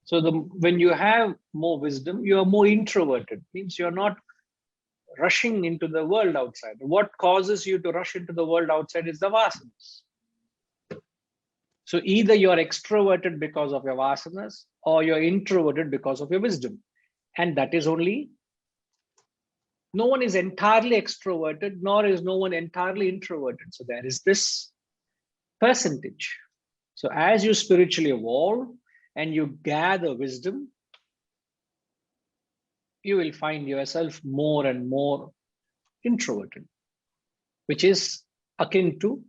So when you have more wisdom, you are more introverted. Means you're not rushing into the world outside. What causes you to rush into the world outside is the vasanas. So either you're extroverted because of your vasanas, or you're introverted because of your wisdom. And that is only, no one is entirely extroverted, nor is no one entirely introverted. So there is this percentage. So as you spiritually evolve and you gather wisdom, you will find yourself more and more introverted, which is akin to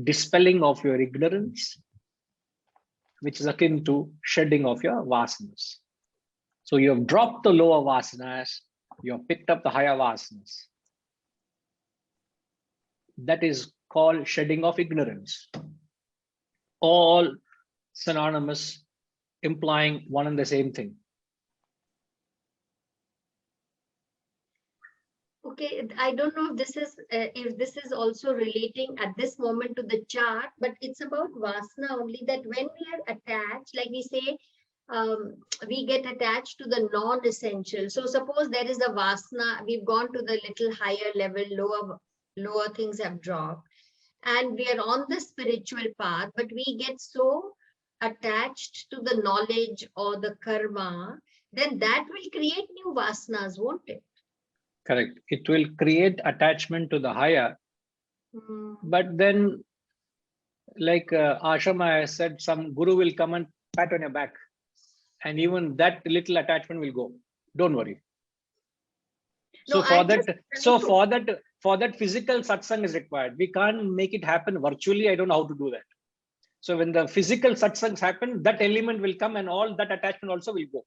dispelling of your ignorance, which is akin to shedding of your vasanas. So you have dropped the lower vasanas, you have picked up the higher vasanas. That is called shedding of ignorance. All synonymous, implying one and the same thing. Okay, I don't know if this is also relating at this moment to the chart, but it's about vasana only, that when we are attached, like we say, we get attached to the non-essential. So suppose there is a vasana, we've gone to the little higher level, lower things have dropped, and we are on the spiritual path, but we get so attached to the knowledge or the karma, then that will create new vasanas, won't it? Correct. It will create attachment to the higher. But then, like Ashama has said, some guru will come and pat on your back, and even that little attachment will go. Don't worry. So No, for that physical satsang is required. We can't make it happen virtually. I don't know how to do that. So when the physical satsangs happen, that element will come and all that attachment also will go.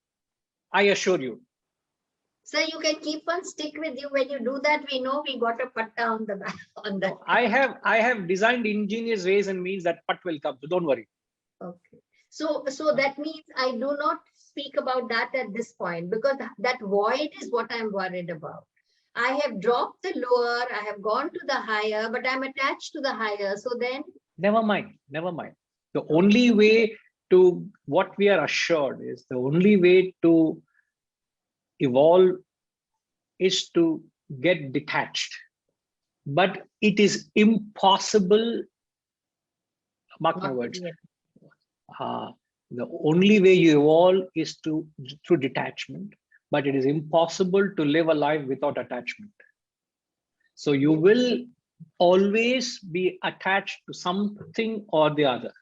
I assure you. So you can keep on stick with you. When you do that, we know we got a patta on the back. On that. I have designed ingenious ways and means that pat will come. So don't worry. Okay. So that means I do not speak about that at this point, because that void is what I'm worried about. I have dropped the lower, I have gone to the higher, but I'm attached to the higher. So then, never mind. The only way to, what we are assured is, the only way to evolve is to get detached. But it is impossible, mark my words. The only way you evolve is through detachment, but it is impossible to live a life without attachment. So you will always be attached to something or the other.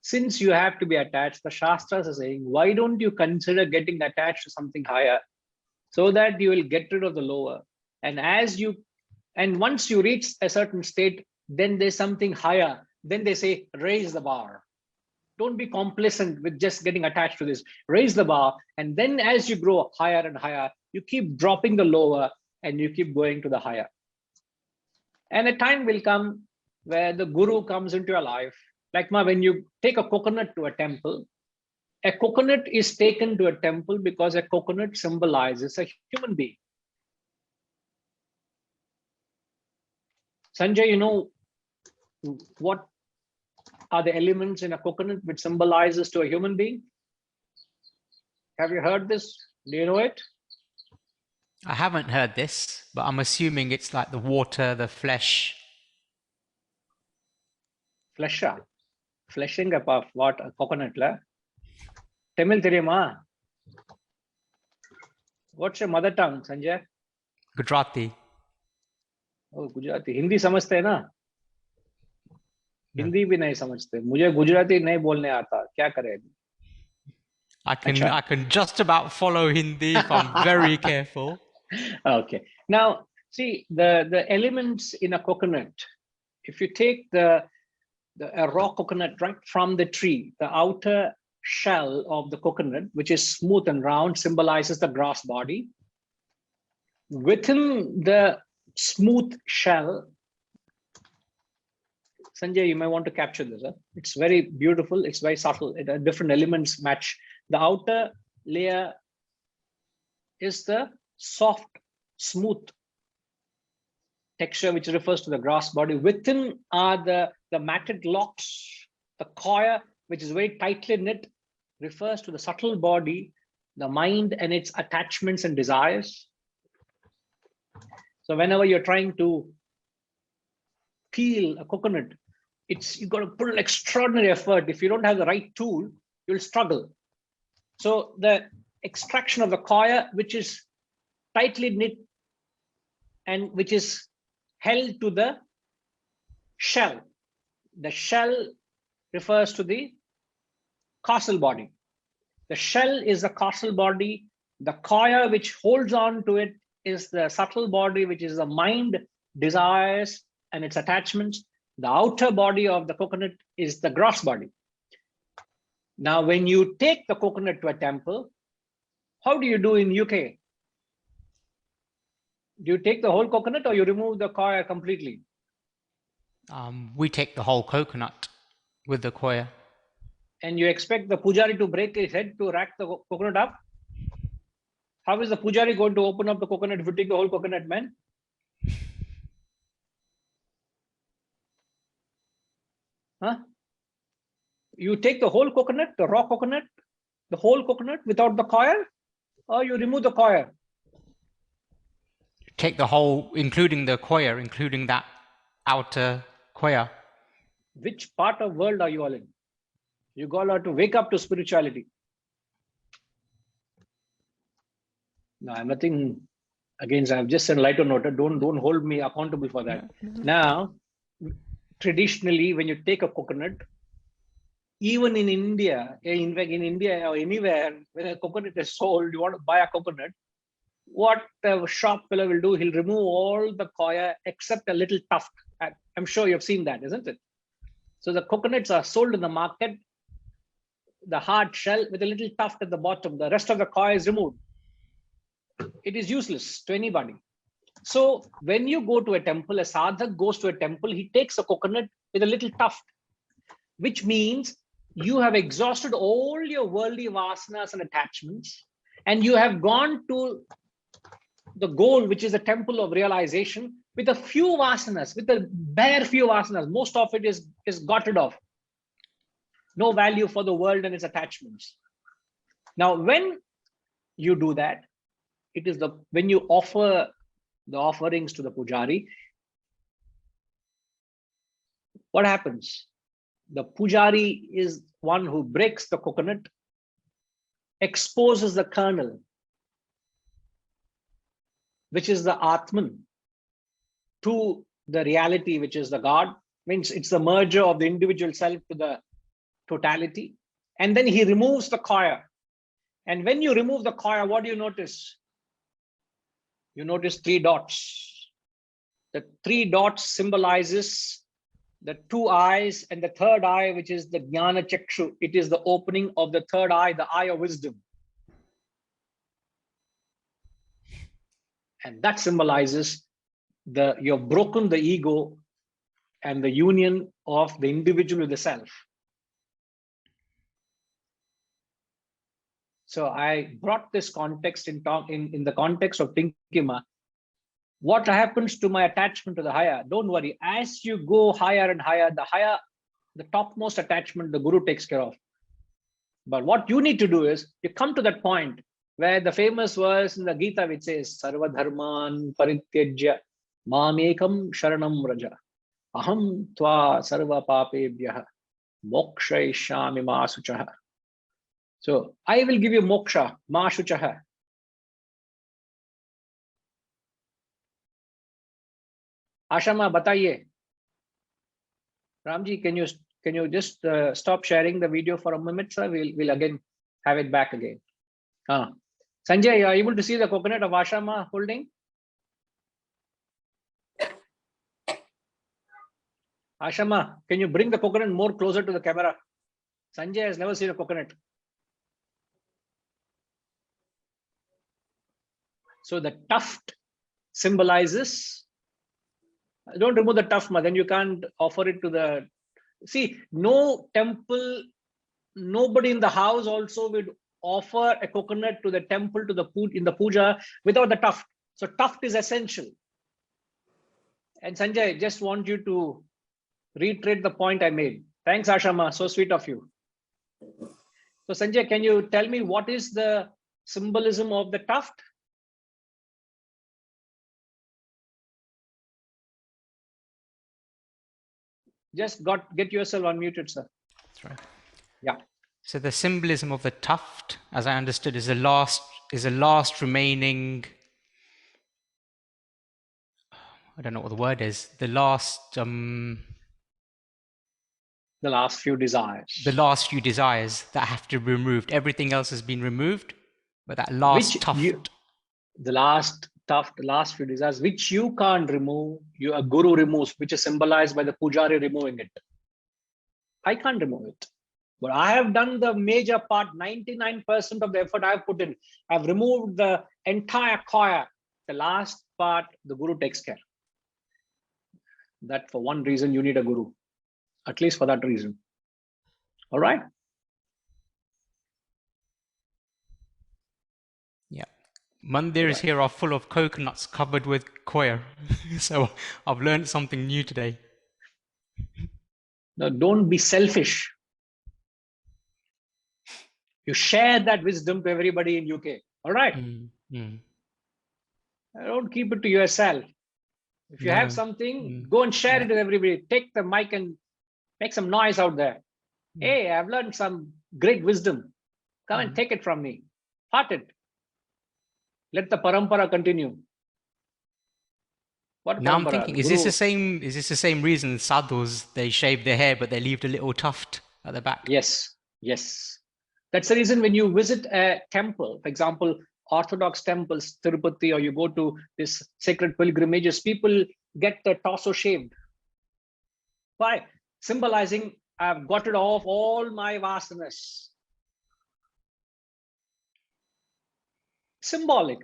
Since you have to be attached, the Shastras are saying, why don't you consider getting attached to something higher so that you will get rid of the lower? And once you reach a certain state, then there's something higher. Then they say, raise the bar. Don't be complacent with just getting attached to this. Raise the bar. And then as you grow higher and higher, you keep dropping the lower and you keep going to the higher. And a time will come where the guru comes into your life. Like when you take a coconut to a temple, a coconut is taken to a temple because a coconut symbolizes a human being. Sanjay, you know what are the elements in a coconut which symbolizes to a human being? Have you heard this? Do you know it? I haven't heard this, but I'm assuming it's like the water, the flesh. Flesh. Fleshing up of what? A coconut. La? Tamil theriyuma? What's your mother tongue, Sanjay? Gujarati. Oh, Gujarati. Hindi समझते हैं ना? हिंदी भी नहीं समझते. मुझे गुजराती नहीं बोलने आता. क्या करें? I can just about follow Hindi if I'm very careful. Okay. Now, see the elements in a coconut. If you take a raw coconut right from the tree, the outer shell of the coconut, which is smooth and round, symbolizes the grass body. Within the smooth shell, Sanjay, you may want to capture this. Huh? It's very beautiful. It's very subtle. Different elements match. The outer layer is the soft, smooth texture, which refers to the grass body. Within are the matted locks. The coir, which is very tightly knit, refers to the subtle body, the mind and its attachments and desires. So whenever you're trying to peel a coconut, you've got to put an extraordinary effort. If you don't have the right tool, you'll struggle. So the extraction of the coir, which is tightly knit and which is held to the shell. The shell refers to the causal body. The shell is the causal body. The coir which holds on to it is the subtle body, which is the mind, desires, and its attachments. The outer body of the coconut is the grass body. Now, when you take the coconut to a temple, how do you do in UK? Do you take the whole coconut or you remove the coir completely? We take the whole coconut with the coir. And you expect the pujari to break his head to rack the coconut up? How is the pujari going to open up the coconut if you take the whole coconut, man? Huh? You take the whole coconut, the raw coconut, the whole coconut without the coir, or you remove the coir? Take the whole, including the coir, including that outer coir. Which part of world are you all in? You got to wake up to spirituality. No, I'm nothing against. I've just said lighter note. Don't hold me accountable for that. Now, traditionally, when you take a coconut, even in India, in fact, in India or anywhere, when a coconut is sold, you want to buy a coconut, what the shop fellow will do, he'll remove all the coir except a little tuft. I'm sure you've seen that, isn't it? So the coconuts are sold in the market, the hard shell with a little tuft at the bottom. The rest of the coir is removed. It is useless to anybody. So when you go to a temple, a sadhak goes to a temple, he takes a coconut with a little tuft, which means you have exhausted all your worldly vasanas and attachments, and you have gone to the goal, which is the temple of realization, with a few vasanas, with a bare few vasanas. Most of it is got rid of. No value for the world and its attachments. Now, when you do that, it is when you offer the offerings to the pujari, what happens? The pujari is one who breaks the coconut, exposes the kernel, which is the Atman, to the reality, which is the God. Means it's the merger of the individual self to totality. And then he removes the kaya. And when you remove the kaya, what do you notice? You notice 3 dots. The 3 dots symbolizes the 2 eyes and the 3rd eye, which is the jnana chakshu. It is the opening of the 3rd eye, the eye of wisdom. And that symbolizes you've broken the ego and the union of the individual with the self. So I brought this context in the context of Tinkima. What happens to my attachment to the higher? Don't worry. As you go higher and higher, the topmost attachment, the Guru takes care of. But what you need to do is, you come to that point where the famous verse in the Gita which says, Sarva Dharman Parityajya Mamekam Sharanam Raja Aham Tva Sarva Papebhyaha Mokshayishami Ma Suchaha. So I will give you moksha, Ma Shuchaha. Ashama, bataiye. Ramji, can you just stop sharing the video for a minute, sir? We'll again have it back again. Sanjay, are you able to see the coconut of Ashama holding? Ashama, can you bring the coconut more closer to the camera? Sanjay has never seen a coconut. So the tuft symbolizes, don't remove the tuft, then you can't offer it to the, see, no temple, nobody in the house also would offer a coconut to the temple, in the puja without the tuft. So tuft is essential. And Sanjay, I just want you to reiterate the point I made. Thanks, Ashama, so sweet of you. So Sanjay, can you tell me what is the symbolism of the tuft? Just get yourself unmuted, sir. That's right. Yeah. So the symbolism of the tuft, as I understood, is a last remaining, I don't know what the word is, the last few desires. The last few desires that have to be removed. Everything else has been removed, but that last tuft. The last tuft, the last few desires, which you can't remove, a guru removes, which is symbolized by the pujari removing it. I can't remove it. But I have done the major part, 99% of the effort I've put in. I've removed the entire kaya. The last part, the guru takes care. That for one reason, you need a guru. At least for that reason. All right? Yeah. Mandirs here are full of coconuts covered with koya. So I've learned something new today. Now, don't be selfish. You share that wisdom to everybody in UK. All right? Don't keep it to yourself. If you have something, go and share it with everybody. Take the mic and make some noise out there. Hey, I've learned some great wisdom. Come and take it from me. Heart it. Let the parampara continue. What now parampara? I'm thinking, is this the same reason sadhus, they shave their hair, but they leave the little tuft at the back? Yes, yes. That's the reason when you visit a temple, for example, Orthodox temples, Tirupati, or you go to this sacred pilgrimages, people get their torso shaved. Why? Symbolizing, I've got rid of all my vasanas. Symbolic.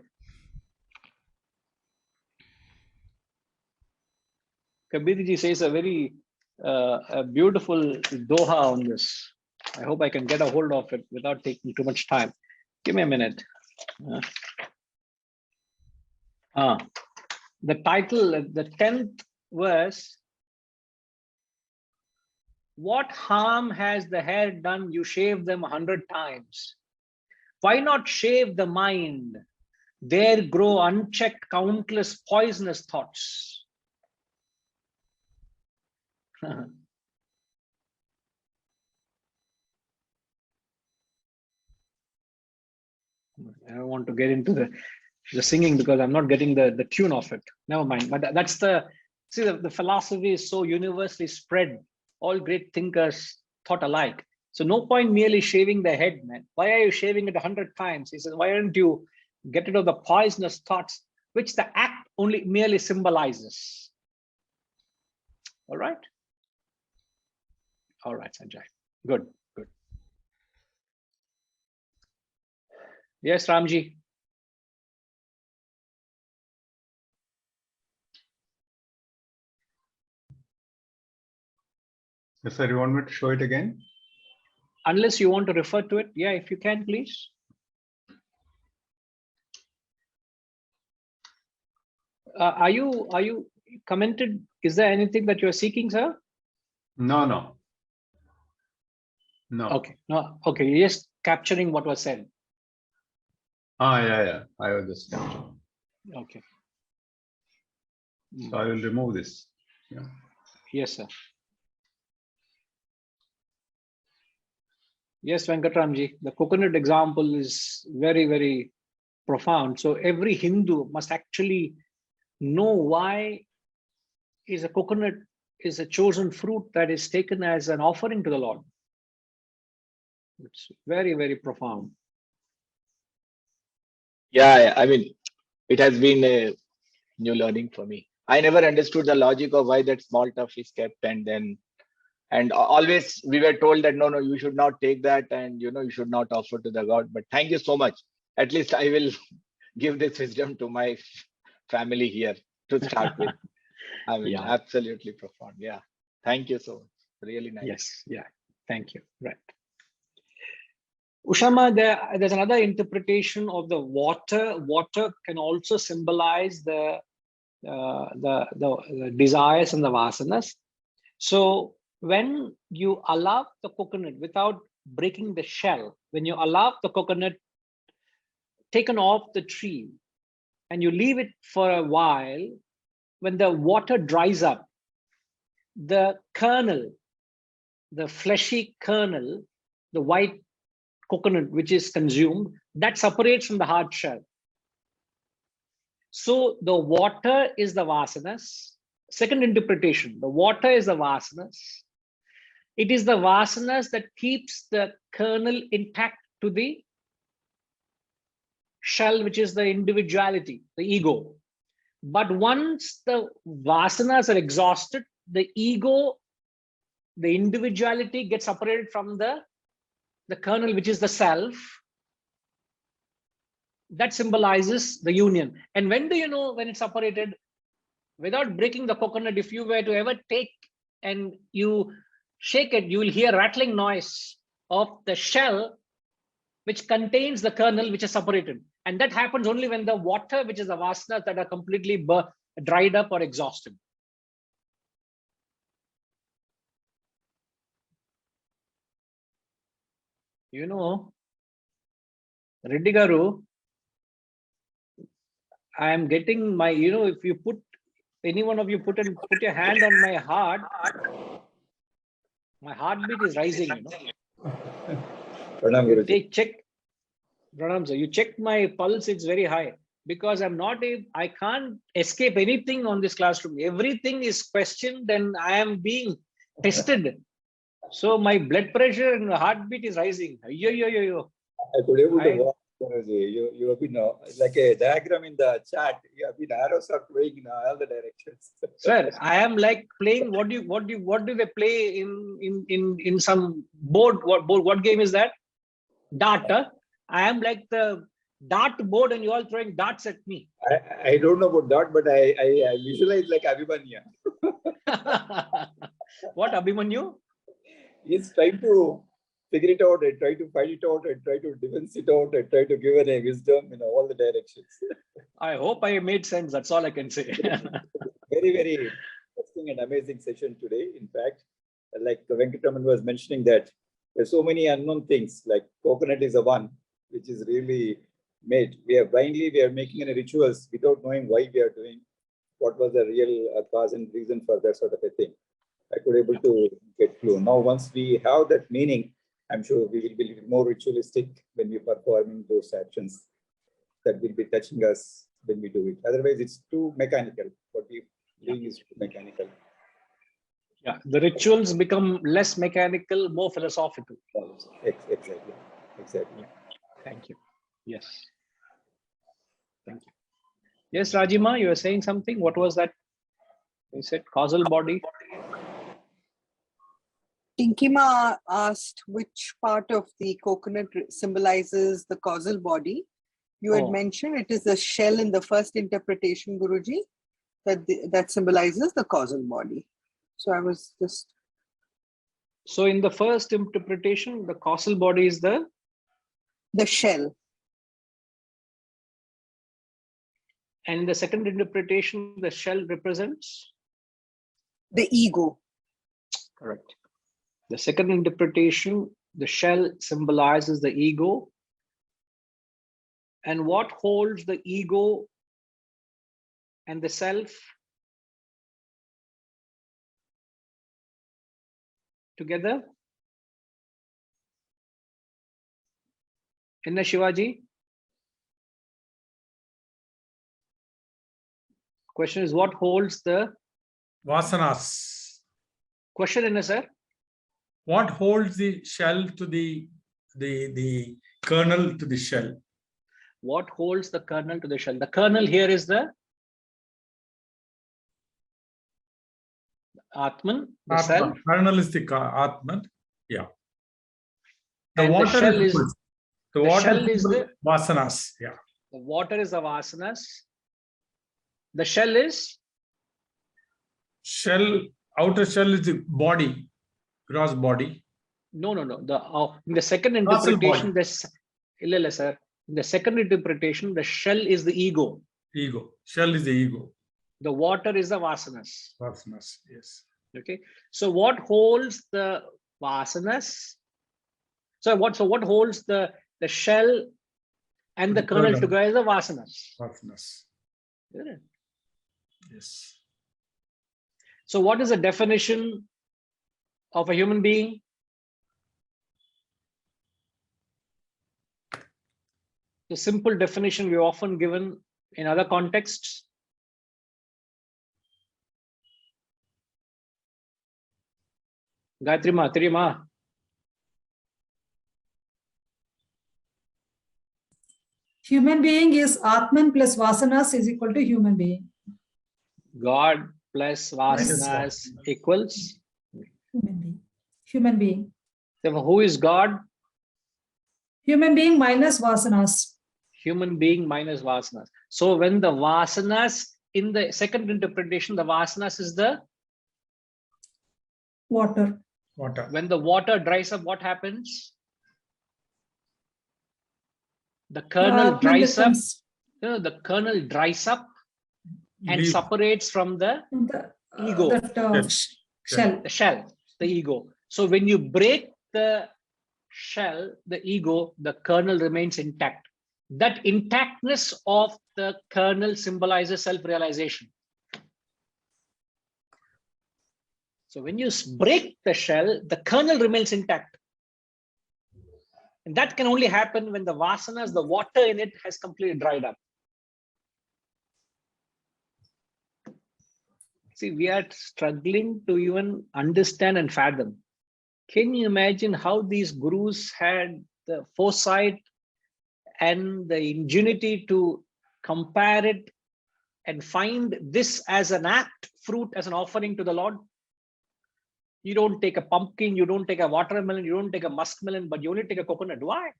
Kabirji says a very a beautiful doha on this. I hope I can get a hold of it without taking too much time. Give me a minute. The title, the 10th verse. What harm has the hair done? You shave them 100 times. Why not shave the mind? There grow unchecked countless poisonous thoughts. I don't want to get into the singing because I'm not getting the tune of it. Never mind. But that's the philosophy is so universally spread. All great thinkers thought alike. So no point merely shaving the head, man. Why are you shaving it 100 times? He says, why don't you get rid of the poisonous thoughts, which the act only merely symbolizes? All right. All right, Sanjay. Good, good. Yes, Ramji. Yes, sir, you want me to show it again? Unless you want to refer to it. Yeah, if you can, please. Are you commented? Is there anything that you're seeking, sir? No, no. No. Okay. No. Okay. You're just capturing what was said. Yeah. I will just capture. Okay. So I will remove this. Yeah. Yes, sir. Yes, Venkatramji. The coconut example is very, very profound. So every Hindu must actually know why is a coconut is a chosen fruit that is taken as an offering to the Lord. It's very, very profound. Yeah, I mean, it has been a new learning for me. I never understood the logic of why that small tuft is kept, and always we were told that no, you should not take that, and you should not offer to the God. But thank you so much. At least I will give this wisdom to my family here to start with. I mean, Yeah. absolutely profound. Yeah. Thank you so much. Really nice. Yes. Yeah. Thank you. Right. Ushama, there's another interpretation of the water. Water can also symbolize the desires and the vasanas. So when you allow the coconut without breaking the shell, when you allow the coconut taken off the tree and you leave it for a while, when the water dries up, the kernel, the fleshy kernel, the white coconut which is consumed, that separates from the hard shell. So the water is the vasanas. Second interpretation, the water is the vasanas. It is the vasanas that keeps the kernel intact to the shell, which is the individuality, the ego. But once the vasanas are exhausted, the ego, the individuality gets separated from the kernel, which is the self. That symbolizes the union. And when do you know when it's separated? Without breaking the coconut, if you were to ever take and you shake it, you will hear rattling noise of the shell, which contains the kernel, which is separated. And that happens only when the water, which is the vasanas that are completely dried up or exhausted. You know, Reddy Garu, I am getting my, if you put, any one of you put your hand on my heart, my heartbeat is rising, Check, Pranam sir, you check my pulse, it's very high, because I can't escape anything on this classroom. Everything is questioned and I am being tested. So my blood pressure and heartbeat is rising. Yo. I could able to walk. You have been like a diagram in the chat. You have been arrows are playing in all the directions. Sir, I am like playing. What do they play in some board? What game is that? Dart. I am like the dart board, and you all throwing darts at me. I don't know about that, but I visualize like Abhimanyu. What Abhimanyu? He's trying to figure it out and try to find it out and try to defense it out and try to give it a wisdom in all the directions. I hope I made sense. That's all I can say. Very, very interesting and amazing session today. In fact, like Venkataraman was mentioning that there's so many unknown things, like coconut is the one which is really made. We are making any rituals without knowing why we are doing, what was the real cause and reason for that sort of a thing. I could able to get clue. Now, once we have that meaning, I'm sure we will be a little more ritualistic when we performing those actions that will be touching us when we do it. Otherwise, it's too mechanical. What we doing is too mechanical. Yeah, the rituals become less mechanical, more philosophical. Exactly. Thank you. Yes. Thank you. Yes, Rajima, you were saying something. What was that? You said causal body. Tinkima asked which part of the coconut symbolizes the causal body. You had mentioned it is the shell in the first interpretation, Guruji, that symbolizes the causal body. So I was just... So in the first interpretation, the causal body is the shell. And in the second interpretation, the shell represents? The ego. Correct. The second interpretation, the shell symbolizes the ego. And what holds the ego and the self together? Inna Shivaji? Question is, what holds the Vasanas. Question, Inna sir? What holds the shell to the kernel to the shell? What holds the kernel to the shell? The kernel here is the Atman, the self. Kernel is the Atman. Yeah. The and water the shell is the water shell is the Vasanas. Yeah. The water is the Vasanas. The shell is? Outer shell is the body, gross body. No. In the second interpretation, sir. In the second interpretation, the shell is the ego. Ego. Shell is the ego. The water is the Vasanas. Vasanas, yes. Okay. So what holds the Vasanas? So what holds the shell and the kernel together is the Vasanas. Vasanas. Isn't it? Yes. So what is the definition of a human being? The simple definition we often given in other contexts. Gayatri Ma, Tiri Ma. Human being is Atman plus Vasanas is equal to human being. God plus Vasanas equals? Human being. Human being. Therefore, who is God? Human being minus Vasanas. Human being minus Vasanas. So when the Vasanas, in the second interpretation, the Vasanas is the? Water. When the water dries up, what happens? The kernel dries up. The kernel dries up and separates from the ego. Shell. The shell, the ego. So when you break the shell, the ego, the kernel remains intact. That intactness of the kernel symbolizes self-realization. So when you break the shell, the kernel remains intact. And that can only happen when the vasanas, the water in it, has completely dried up. See, we are struggling to even understand and fathom. Can you imagine how these gurus had the foresight and the ingenuity to compare it and find this as an apt fruit, as an offering to the Lord? You don't take a pumpkin, you don't take a watermelon, you don't take a muskmelon, but you only take a coconut. Why?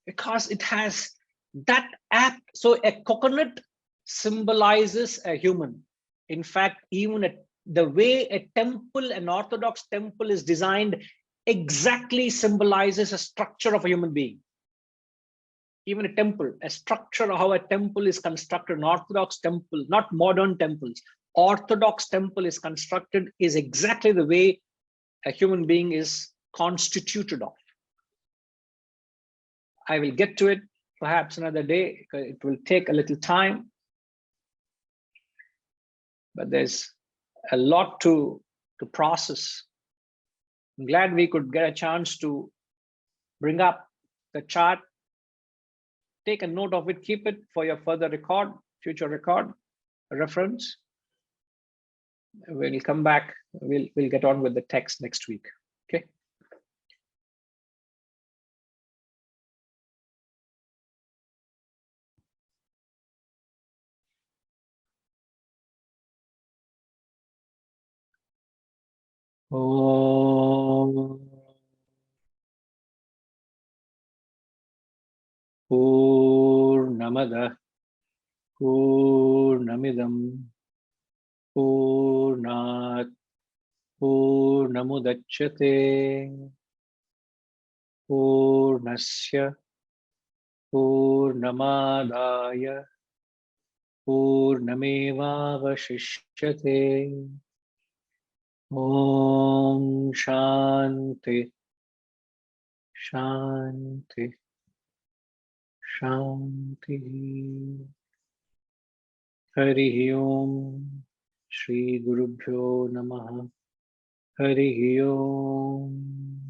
Because it has that apt. So a coconut symbolizes a human. In fact, even the way a temple, an Orthodox temple is designed, exactly symbolizes a structure of a human being. Even a temple, a structure of how a temple is constructed, an Orthodox temple, not modern temples. Orthodox temple is constructed is exactly the way a human being is constituted of. I will get to it perhaps another day, because it will take a little time. But there's a lot to process. I'm glad we could get a chance to bring up the chart. Take a note of it, keep it for your further record, future record, reference. We'll come back. We'll get on with the text next week. Okay. Om Purnamada Purnamidam Purnat Purnamudachyate Purnasya Purnamadaya Purnamevavashishyate. Om Shanti Shanti Shanti. Hari Om. Shri Gurubhyo Namaha. Hari Om.